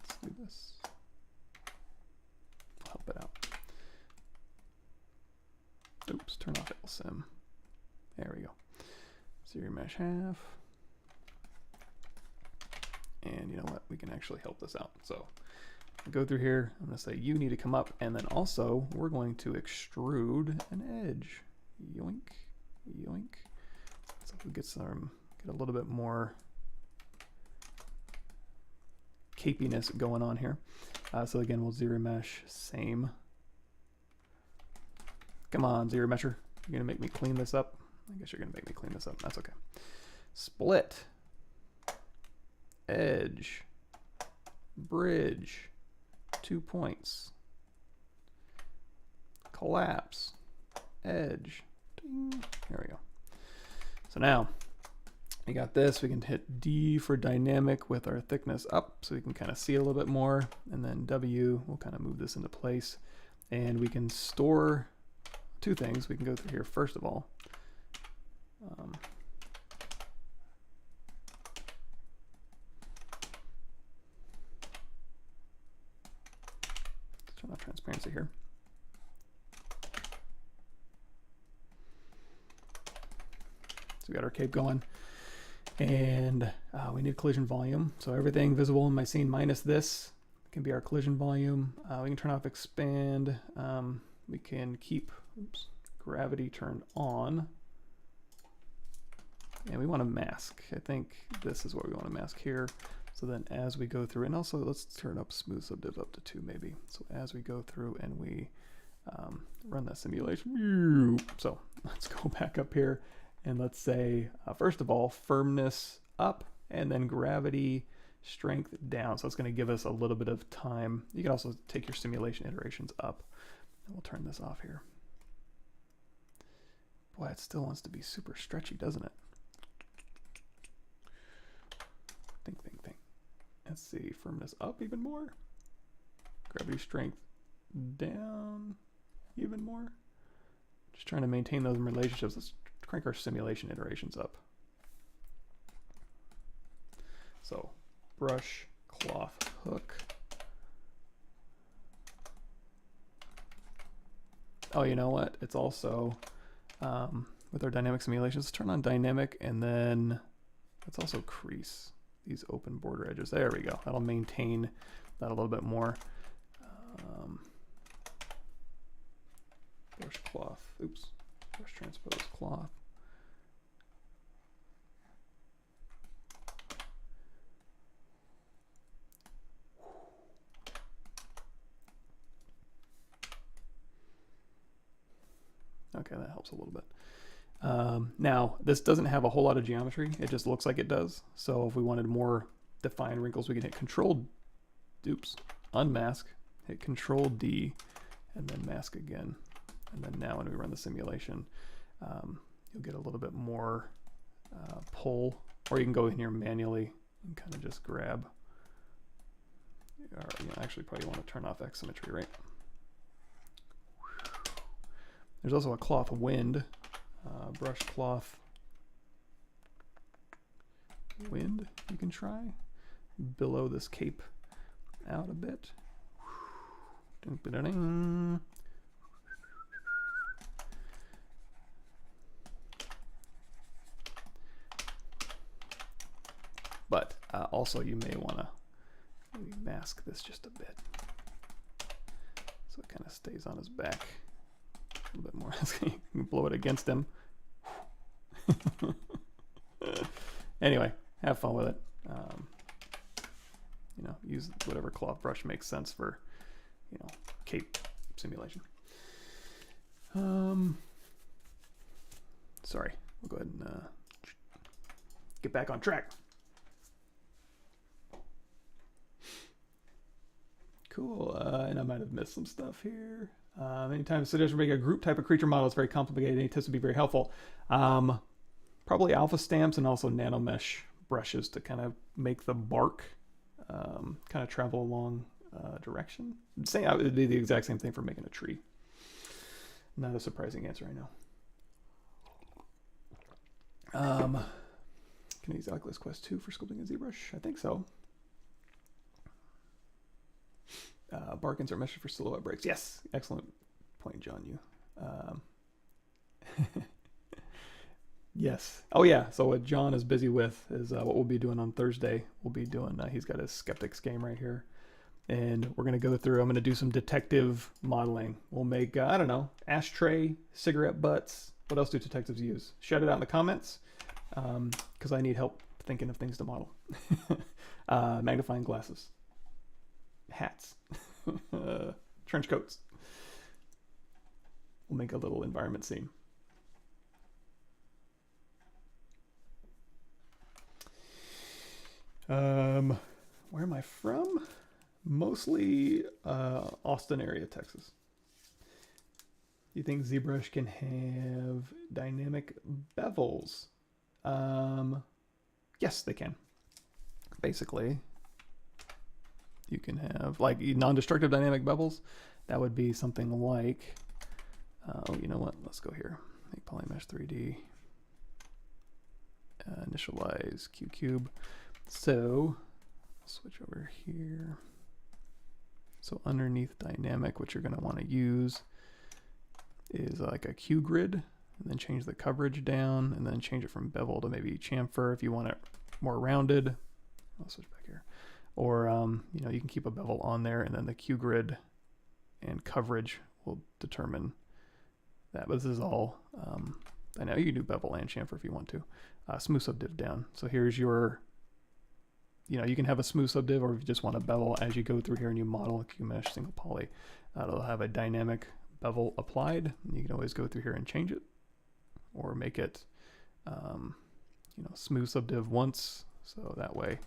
A: Let's do this. I'll help it out. Oops, turn off LSIM. There we go. Zero mesh half. And you know what? We can actually help this out. So go through here. I'm going to say you need to come up, and then also we're going to extrude an edge. Yoink, yoink. So we get a little bit more capiness going on here. So again, we'll zero mesh, same. Come on, zero mesher. You're gonna make me clean this up. I guess you're gonna make me clean this up. That's okay. Split, edge, bridge, 2 points, collapse, edge. Ding. There we go. So now we got this. We can hit D for dynamic with our thickness up, so we can kind of see a little bit more, and then W. We'll kind of move this into place, and we can store two things. We can go through here first of all. Turn off transparency here. So we got our cape going, and we need collision volume. So everything visible in my scene minus this can be our collision volume. We can turn off expand. We can keep gravity turned on. And we want to mask. I think this is what we want to mask here. So then as we go through, and also let's turn up smooth subdiv up to 2 maybe. So as we go through and we run that simulation, so let's go back up here and let's say, first of all, firmness up and then gravity strength down. So it's going to give us a little bit of time. You can also take your simulation iterations up. And we'll turn this off here. Boy, it still wants to be super stretchy, doesn't it? Think. Let's see, firmness up even more. Gravity strength down even more. Just trying to maintain those relationships. Let's crank our simulation iterations up. So brush, cloth, hook. Oh, you know what? It's also, with our dynamic simulations, let's turn on dynamic, and then let's also crease these open border edges. There we go. That'll maintain that a little bit more. Brush cloth, oops, brush transpose cloth. Okay, that helps a little bit. Now, this doesn't have a whole lot of geometry. It just looks like it does. So if we wanted more defined wrinkles, we can hit unmask, hit Control D, and then mask again. And then now when we run the simulation, you'll get a little bit more pull, or you can go in here manually and kind of just grab. Or, actually probably want to turn off X symmetry, right? There's also a cloth wind, brush cloth wind you can try. Billow this cape out a bit. But also you may want to maybe mask this just a bit so it kind of stays on his back a little bit more. You can blow it against him. Anyway, have fun with it. Use whatever cloth brush makes sense for, cape simulation. Sorry, we'll go ahead and get back on track. Cool, and I might have missed some stuff here. Anytime suggestion for making a group type of creature model is very complicated. Any tips would be very helpful. Probably alpha stamps and also nanomesh brushes to kind of make the bark kind of travel along direction. It would be the exact same thing for making a tree. Not a surprising answer, I know. Can I use Oculus Quest 2 for sculpting in ZBrush? I think so. Bark insert mesh for silhouette breaks. Yes, excellent point, John. Yes. Oh yeah. So what John is busy with is what we'll be doing on Thursday. We'll be doing. He's got his Skeptics game right here, and we're gonna go through. I'm gonna do some detective modeling. We'll make I don't know, ashtray, cigarette butts. What else do detectives use? Shout it out in the comments, because I need help thinking of things to model. Magnifying glasses. Hats, trench coats. We'll make a little environment scene. Where am I from? Mostly Austin area, Texas. You think ZBrush can have dynamic bevels? Yes, they can. Basically, you can have like non-destructive dynamic bevels. That would be something like, oh, you know what? Let's go here. Make polymesh 3D. Initialize QCube. So switch over here. So underneath dynamic, what you're going to want to use is like a Q grid, and then change the coverage down, and then change it from bevel to maybe chamfer if you want it more rounded. I'll switch back here. Or you can keep a bevel on there, and then the Q grid and coverage will determine that. But this is all know you can do bevel and chamfer if you want to. Smooth subdiv down. So here's your, you can have a smooth subdiv, or if you just want to bevel as you go through here and you model a Q-mesh single poly, it'll have a dynamic bevel applied. You can always go through here and change it, or make it, smooth subdiv once. So that way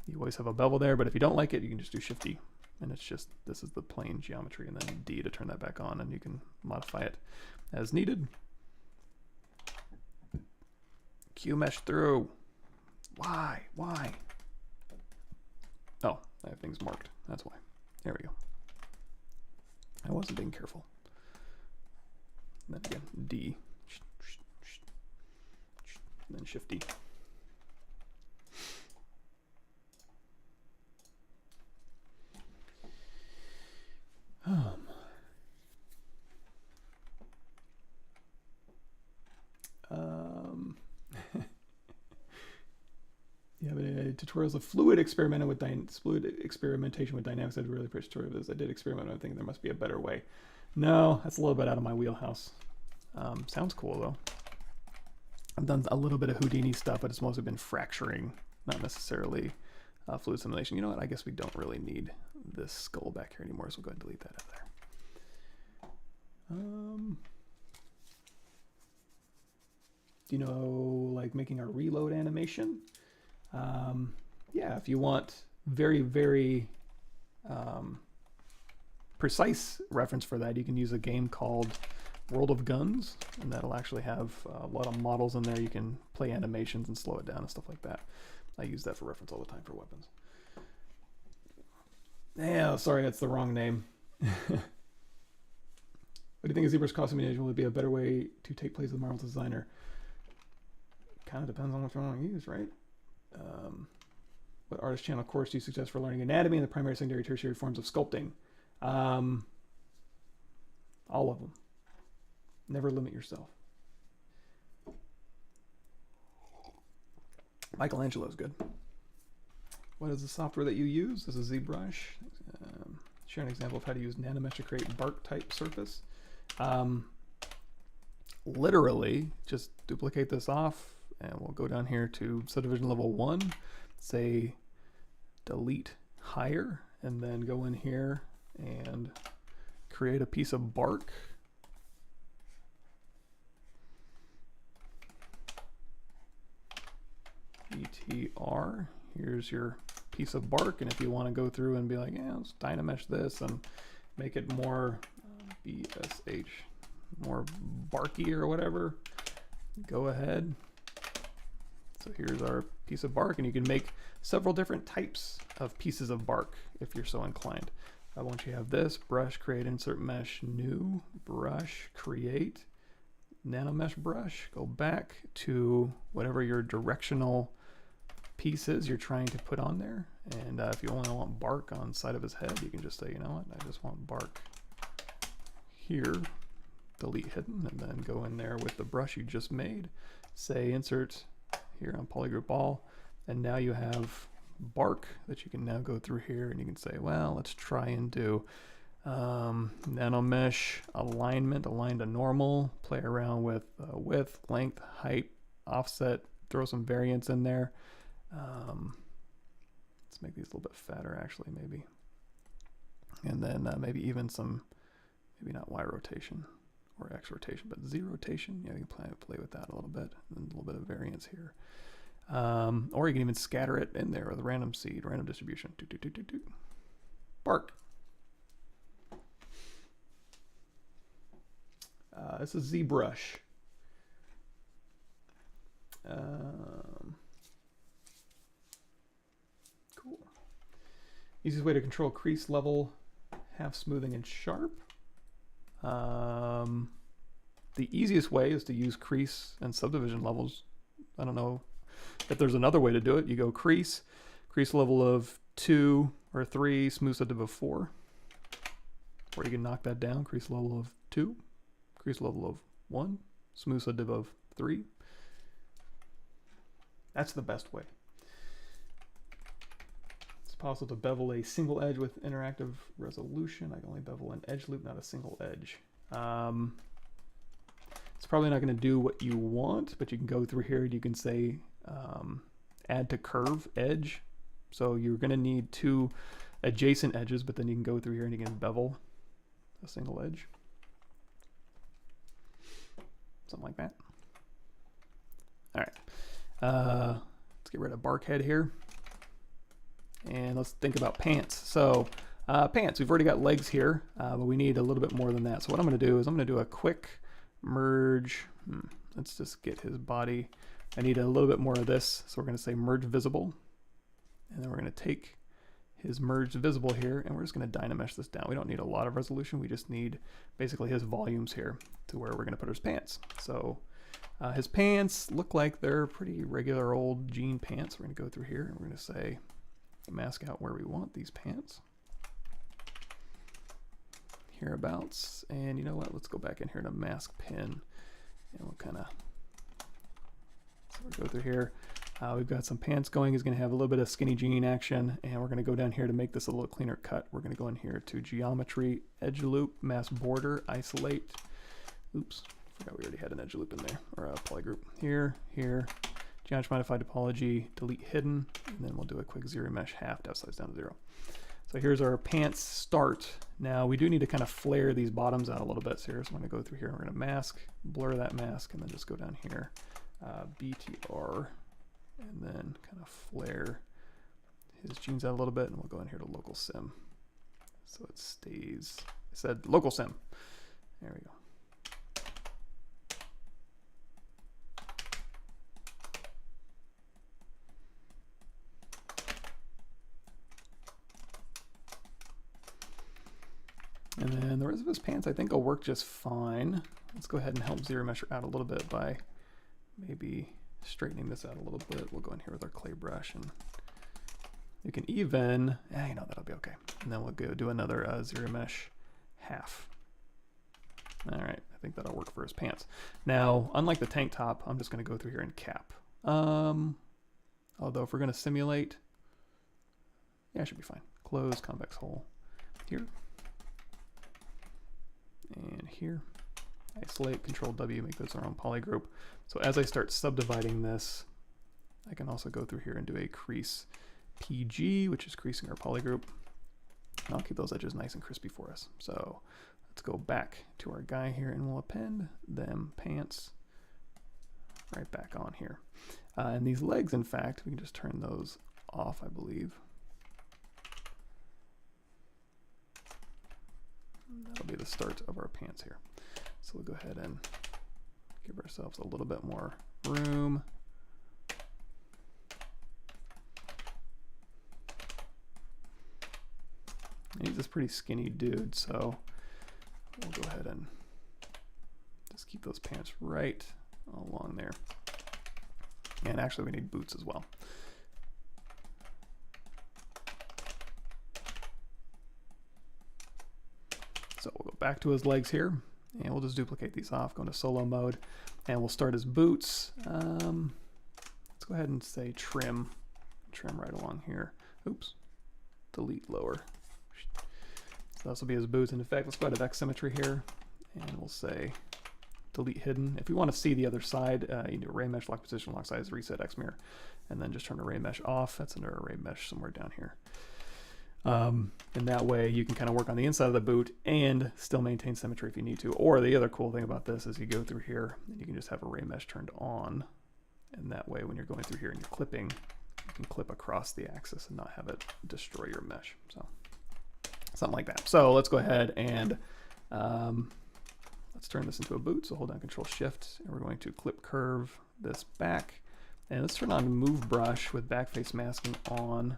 A: you always have a bevel there, but if you don't like it, you can just do Shift D, and it's just, this is the plane geometry, and then D to turn that back on, and you can modify it as needed. Q-mesh through. Why? Oh, I have things marked. That's why. There we go. I wasn't being careful. And then again, D. And then Shift D. Yeah, but tutorials of fluid experimentation with dynamics. I really appreciate tutorials. I did experiment. I think there must be a better way. No, that's a little bit out of my wheelhouse. Sounds cool though. I've done a little bit of Houdini stuff, but it's mostly been fracturing, not necessarily fluid simulation. You know what? I guess we don't really need this skull back here anymore, so we'll go ahead and delete that out of there. Do you know, like making a reload animation? Yeah, if you want very, very precise reference for that, you can use a game called World of Guns, and that'll actually have a lot of models in there. You can play animations and slow it down and stuff like that. I use that for reference all the time for weapons. Yeah, sorry, that's the wrong name. What do you think of ZBrush costume management? Would be a better way to take place of the Marvel designer? Kind of depends on what you want to use, right? What artist channel course do you suggest for learning anatomy and the primary, secondary, tertiary forms of sculpting? All of them. Never limit yourself. Michelangelo's good. What is the software that you use? This is ZBrush. Share an example of how to use nanomesh to create bark type surface. Literally, just duplicate this off, and we'll go down here to Subdivision Level 1, say delete higher, and then go in here and create a piece of bark. ETR, here's your piece of bark, and if you want to go through and be like, yeah, let's dynamesh this and make it more BSH, more barky or whatever, go ahead. So here's our piece of bark, and you can make several different types of pieces of bark if you're so inclined. Once you have this, brush, create, insert mesh, new, brush, create, nanomesh brush, go back to whatever your directional pieces you're trying to put on there. And if you only want bark on side of his head, you can just say, you know what, I just want bark here, delete hidden, and then go in there with the brush you just made, say insert here on polygroup all, and now you have bark that you can now go through here, and you can say, well, let's try and do nanomesh alignment, align to normal, play around with width, length, height, offset, throw some variance in there. Let's make these a little bit fatter actually, maybe. And then maybe even some, maybe not Y rotation or X rotation, but Z rotation. Yeah, you can play with that a little bit, and a little bit of variance here. Or you can even scatter it in there with random seed, random distribution. Bark. This is ZBrush. Cool. Easiest way to control crease level, half smoothing and sharp. The easiest way is to use crease and subdivision levels. I don't know if there's another way to do it. You go crease level of 2 or 3, smooth subdiv of 4. Or you can knock that down, crease level of 2, crease level of 1, smooth subdiv of 3. That's the best way. It's possible to bevel a single edge with interactive resolution. I can only bevel an edge loop, not a single edge. It's probably not going to do what you want, but you can go through here and you can say add to curve edge. So you're going to need 2 adjacent edges, but then you can go through here and you can bevel a single edge. Something like that. All right. Let's get rid of bark head here. And let's think about pants. So pants, we've already got legs here, but we need a little bit more than that. So what I'm going to do is I'm going to do a quick merge. Let's just get his body. I need a little bit more of this. So we're going to say merge visible. And then we're going to take his merged visible here, and we're just going to dynamesh this down. We don't need a lot of resolution. We just need basically his volumes here to where we're going to put his pants. So his pants look like they're pretty regular old jean pants. We're going to go through here and we're going to say mask out where we want these pants. Hereabouts. And you know what? Let's go back in here to mask pin, and we'll kind of, so we'll go through here. We've got some pants going. He's going to have a little bit of skinny jean action, and we're going to go down here to make this a little cleaner cut. We're going to go in here to geometry, edge loop, mask border, isolate. Oops, forgot we already had an edge loop in there, or a polygroup. Here, geometry modified topology, delete hidden, and then we'll do a quick zero mesh half, depth size down to 0. So here's our pants start. Now we do need to kind of flare these bottoms out a little bit. So here's, I'm going to go through here, and we're going to mask, blur that mask, and then just go down here, BTR. And then kind of flare his jeans out a little bit, and we'll go in here to local sim. So it stays, I said local sim. There we go. And then the rest of his pants I think will work just fine. Let's go ahead and help zero measure out a little bit by maybe straightening this out a little bit. We'll go in here with our clay brush, and you can even, you know, that'll be okay. And then we'll go do another zero mesh half. All right, I think that'll work for his pants. Now, unlike the tank top, I'm just going to go through here and cap. Although if we're going to simulate, yeah, it should be fine. Close convex hole here and here. Isolate, Control W, make those our own polygroup. So as I start subdividing this, I can also go through here and do a crease PG, which is creasing our polygroup. And I'll keep those edges nice and crispy for us. So let's go back to our guy here, and we'll append them pants right back on here. And these legs, in fact, we can just turn those off, I believe. That'll be the start of our pants here. So we'll go ahead and give ourselves a little bit more room. And he's this pretty skinny dude, so we'll go ahead and just keep those pants right along there. And actually we need boots as well. So we'll go back to his legs here, and we'll just duplicate these off, go into solo mode, and we'll start his boots. Let's go ahead and say trim right along here. Oops, delete lower. So this will be his boots. And in fact, let's go ahead to X symmetry here, and we'll say delete hidden. If we want to see the other side, you do array mesh, lock position, lock size, reset X mirror, and then just turn array mesh off. That's under array mesh somewhere down here. And that way you can kind of work on the inside of the boot and still maintain symmetry if you need to. Or the other cool thing about this is you go through here and you can just have array mesh turned on. And that way when you're going through here and you're clipping, you can clip across the axis and not have it destroy your mesh. So something like that. So let's go ahead and let's turn this into a boot. So hold down Control Shift, and we're going to clip curve this back. And let's turn on Move Brush with backface masking on.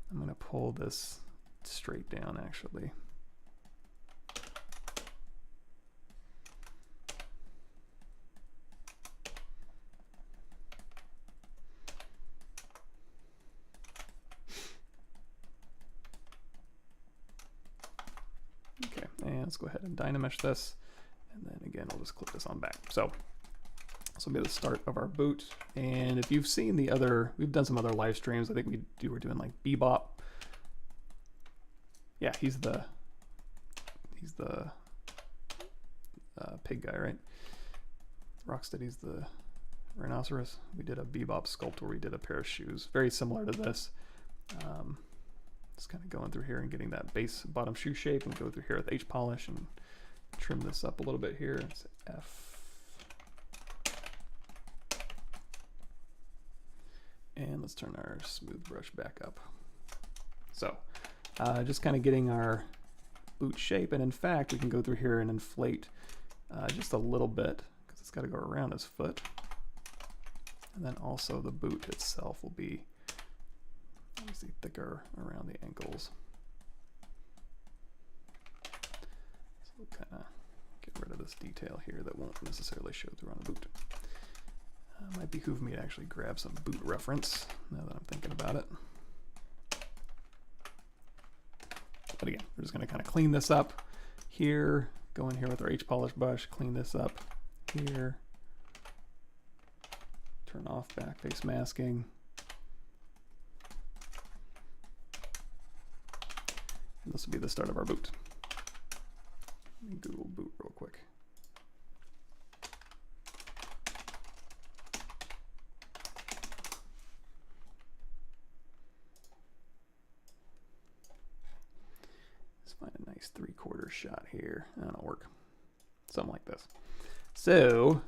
A: I'm going to pull this straight down, actually. Okay, and let's go ahead and dynamesh this. And then again, we'll just clip this on back. So this will be the start of our boot. And if you've seen the other, we've done some other live streams. I think we're doing like Bebop. Yeah, he's the pig guy, right? Rocksteady's the rhinoceros. We did a Bebop sculpt where we did a pair of shoes, very similar to this. Just kind of going through here and getting that base bottom shoe shape, and go through here with H polish and trim this up a little bit here. It's F. And let's turn our smooth brush back up. So just kind of getting our boot shape, and in fact we can go through here and inflate just a little bit because it's got to go around his foot, and then also the boot itself will be obviously thicker around the ankles. So we'll kind of get rid of this detail here that won't necessarily show through on the boot. Might behoove me to actually grab some boot reference now that I'm thinking about it. But again, we're just going to kind of clean this up here, go in here with our H polish brush, clean this up here, turn off back face masking. And this will be the start of our boot. Let me Google boot real quick. Find a nice 3/4 shot here. That'll work. Something like this. So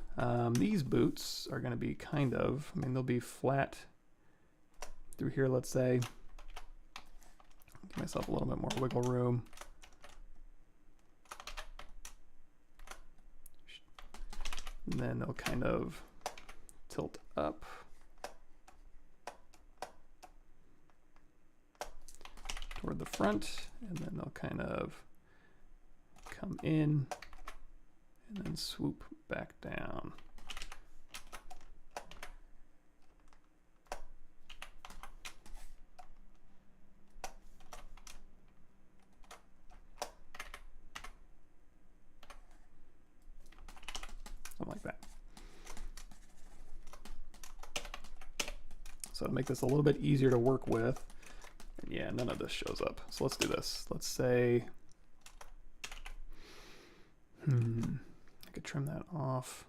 A: these boots are going to be kind of, I mean, they'll be flat through here, let's say. Give myself a little bit more wiggle room. And then they'll kind of tilt up. Toward the front, and then they'll kind of come in and then swoop back down. Something like that. So to make this a little bit easier to work with, yeah, none of this shows up. So let's do this. Let's say, I could trim that off.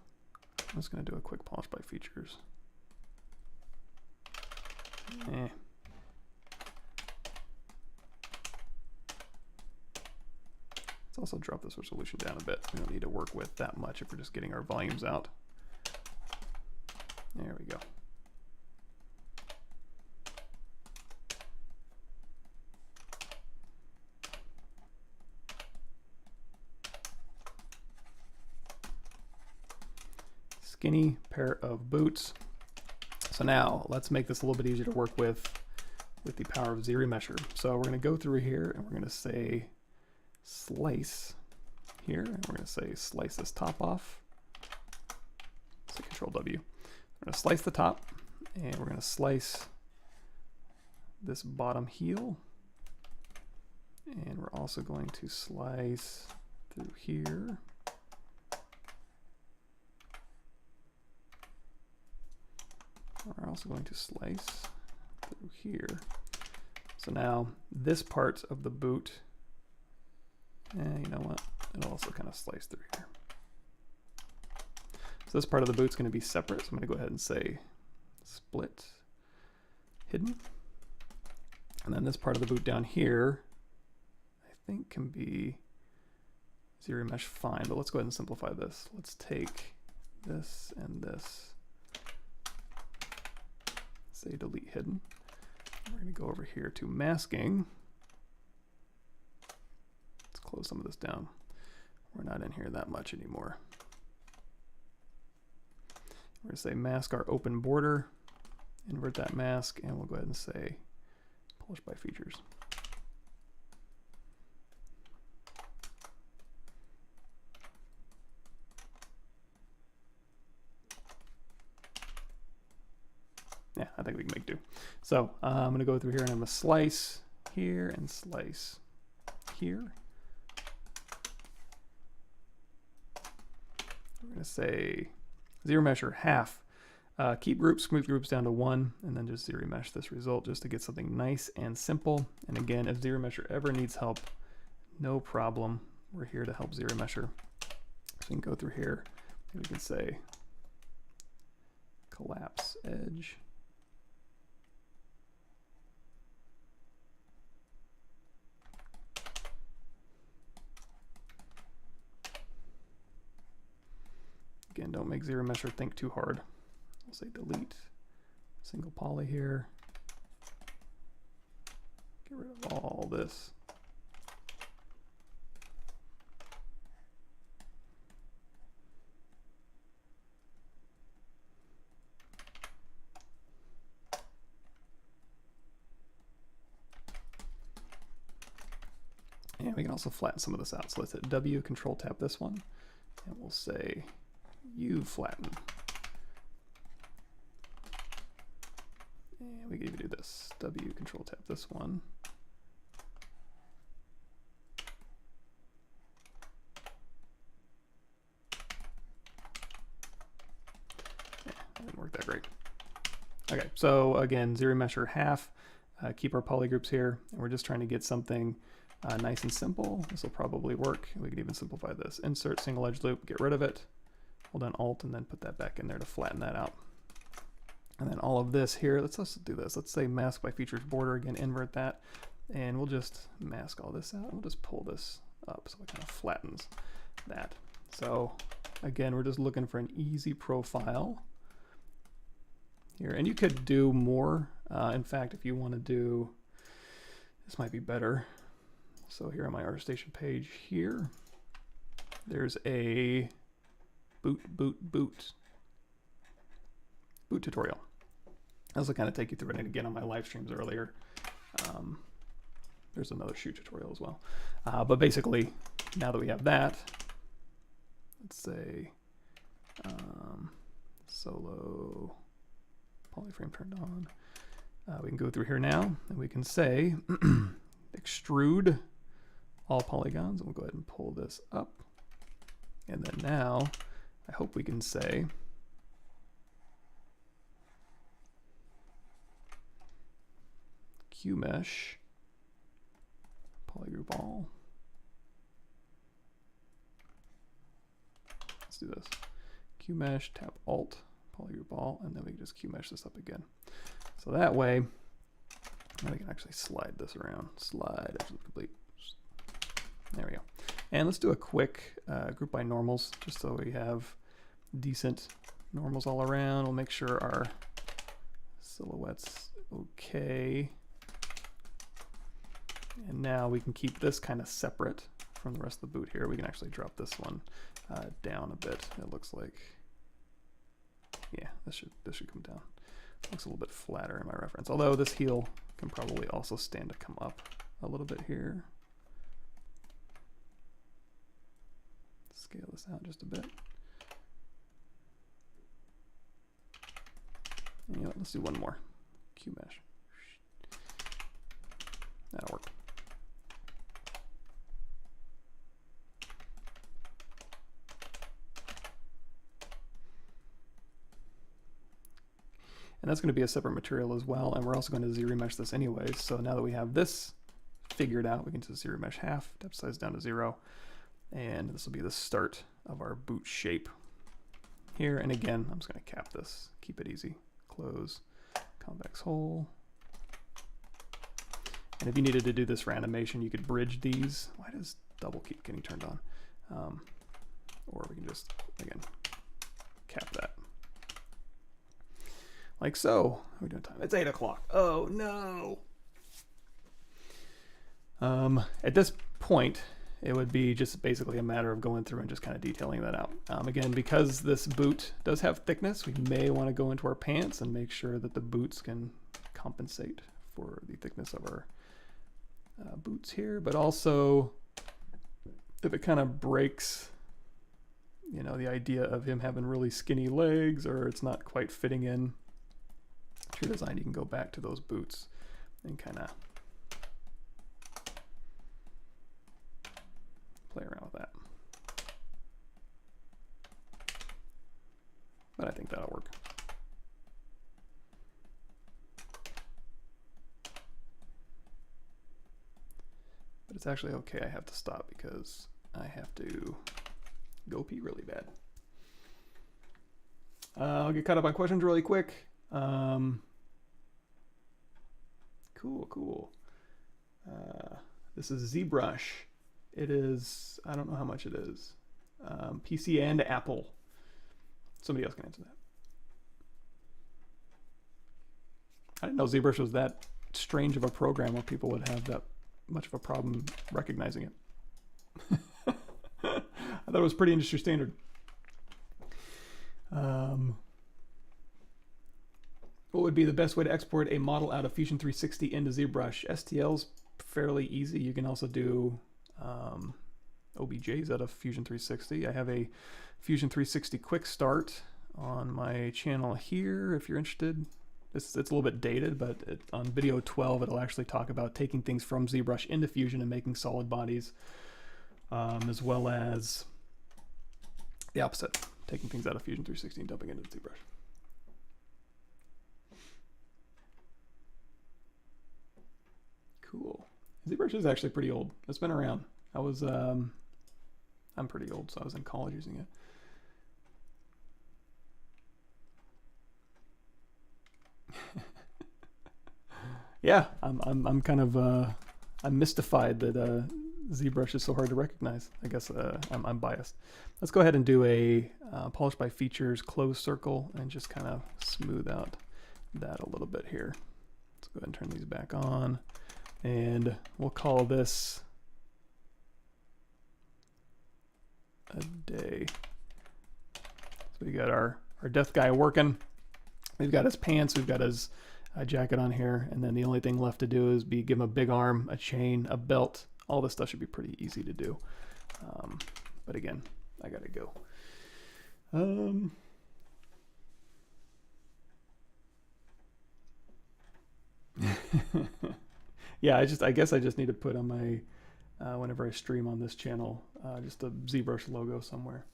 A: I'm just going to do a quick polish by features. Let's also drop this resolution down a bit. We don't need to work with that much if we're just getting our volumes out. There we go. Skinny pair of boots. So now let's make this a little bit easier to work with the power of ZRemesher. So we're going to go through here and we're going to say slice here, and we're going to say slice this top off. So Control W. We're going to slice the top, and we're going to slice this bottom heel, and we're also going to slice through here. We're also going to slice through here. So now this part of the boot, you know what? It'll also kind of slice through here. So this part of the boot's going to be separate. So I'm going to go ahead and say split hidden. And then this part of the boot down here, I think can be ZRemesh fine, but let's go ahead and simplify this. Let's take this and this. Say delete hidden. We're going to go over here to masking. Let's close some of this down. We're not in here that much anymore. We're going to say mask our open border, invert that mask, and we'll go ahead and say polish by features. Yeah, I think we can make do. So I'm going to go through here and I'm going to slice here and slice here. We're going to say ZRemesher half. Keep groups, smooth groups down to 1, and then just ZRemesh this result just to get something nice and simple. And again, if ZRemesher ever needs help, no problem. We're here to help ZRemesher. So we can go through here and we can say collapse edge. Again, don't make ZRemesher think too hard. I'll say delete, single poly here. Get rid of all this. And we can also flatten some of this out. So let's hit W, control tap this one, and we'll say U flatten. And we can even do this, W, control tap this one. Yeah, that didn't work that great. Okay, so again, ZRemesher half, keep our poly groups here, and we're just trying to get something nice and simple. This will probably work. We could even simplify this. Insert single edge loop, get rid of it. Hold down Alt and then put that back in there to flatten that out. And then all of this here, let's do this. Let's say mask by features border, again, invert that. And we'll just mask all this out. We'll just pull this up so it kind of flattens that. So again, we're just looking for an easy profile here. And you could do more. In fact, if you want to do, this might be better. So here on my ArtStation page here, there's a boot tutorial. This will kind of take you through it. And again, on my live streams earlier, there's another shoot tutorial as well. But basically, now that we have that, let's say solo polyframe turned on. We can go through here now, and we can say extrude all polygons, and we'll go ahead and pull this up. And then now, I hope we can say QMesh polygroup all. Let's do this. QMesh, tap Alt, polygroup all, and then we can just QMesh this up again. So that way, now we can actually slide this around. Slide, actually complete. There we go. And let's do a quick group by normals, just so we have decent normals all around. We'll make sure our silhouette's okay. And now we can keep this kind of separate from the rest of the boot here. We can actually drop this one down a bit. It looks like, yeah, this should come down. Looks a little bit flatter in my reference. Although this heel can probably also stand to come up a little bit here. Scale this out just a bit. And you know what, let's do one more. QMesh. That'll work. And that's going to be a separate material as well, and we're also going to ZRemesh this anyways. So now that we have this figured out, we can just ZRemesh half, depth size down to 0, and this will be the start of our boot shape here. And again, I'm just going to cap this, keep it easy. Close, convex hole. And if you needed to do this for animation, you could bridge these. Why does double keep getting turned on? Or we can just, again, cap that. Like so. How are we doing time? It's 8 o'clock. Oh no. At this point, it would be just basically a matter of going through and just kind of detailing that out. Again, because this boot does have thickness, we may want to go into our pants and make sure that the boots can compensate for the thickness of our boots here. But also, if it kind of breaks, you know, the idea of him having really skinny legs, or it's not quite fitting in to your design, you can go back to those boots and kind of play around with that. But I think that'll work. But it's actually okay, I have to stop because I have to go pee really bad. I'll get caught up on questions really quick. Cool. This is ZBrush. It is, I don't know how much it is. PC and Apple. Somebody else can answer that. I didn't know ZBrush was that strange of a program where people would have that much of a problem recognizing it. I thought it was pretty industry standard. What would be the best way to export a model out of Fusion 360 into ZBrush? STL's fairly easy. You can also do OBJs out of Fusion 360. I have a Fusion 360 quick start on my channel here if you're interested. It's a little bit dated, but on video 12 it'll actually talk about taking things from ZBrush into Fusion and making solid bodies, as well as the opposite, taking things out of Fusion 360 and dumping it into ZBrush. Cool. ZBrush is actually pretty old. It's been around. I'm pretty old, so I was in college using it. Yeah, I'm kind of I'm mystified that ZBrush is so hard to recognize. I guess I'm biased. Let's go ahead and do a polish by features closed circle and just kind of smooth out that a little bit here. Let's go ahead and turn these back on, and we'll call this a day. So we got our death guy working. We've got his pants, we've got his jacket on here, and then the only thing left to do is give him a big arm, a chain, a belt. All this stuff should be pretty easy to do. But again, I gotta go. Yeah, I guess I just need to put on my whenever I stream on this channel, just a ZBrush logo somewhere.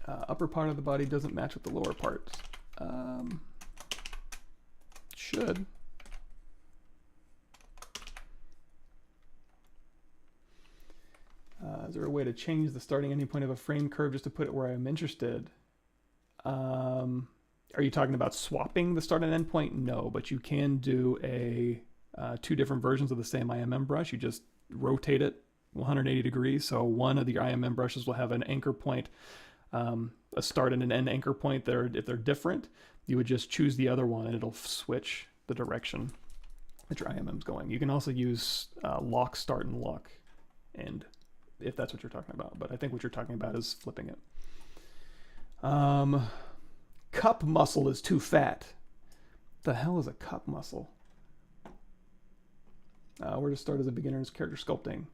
A: Upper part of the body doesn't match with the lower parts. Should. Is there a way to change the starting ending point of a frame curve just to put it where I'm interested? Are you talking about swapping the start and end point? No, but you can do two different versions of the same IMM brush. You just rotate it 180 degrees. So one of the IMM brushes will have an anchor point, a start and an end anchor point. If they're different, you would just choose the other one and it'll switch the direction that your IMM's going. You can also use lock start and lock end, if that's what you're talking about. But I think what you're talking about is flipping it. Cup muscle is too fat. What the hell is a cup muscle? Where to start as a beginner's character sculpting?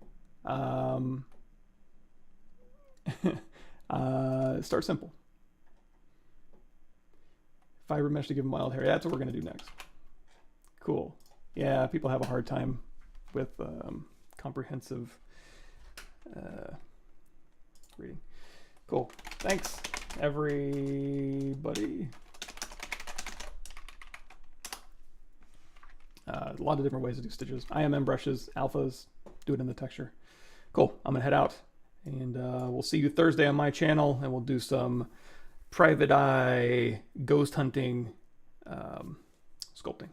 A: Start simple. Fiber mesh to give them wild hair. That's what we're going to do next. Cool. Yeah, people have a hard time with comprehensive reading. Cool. Thanks, everybody. A lot of different ways to do stitches. IMM brushes, alphas, do it in the texture. Cool. I'm going to head out, and we'll see you Thursday on my channel, and we'll do some private eye ghost hunting sculpting.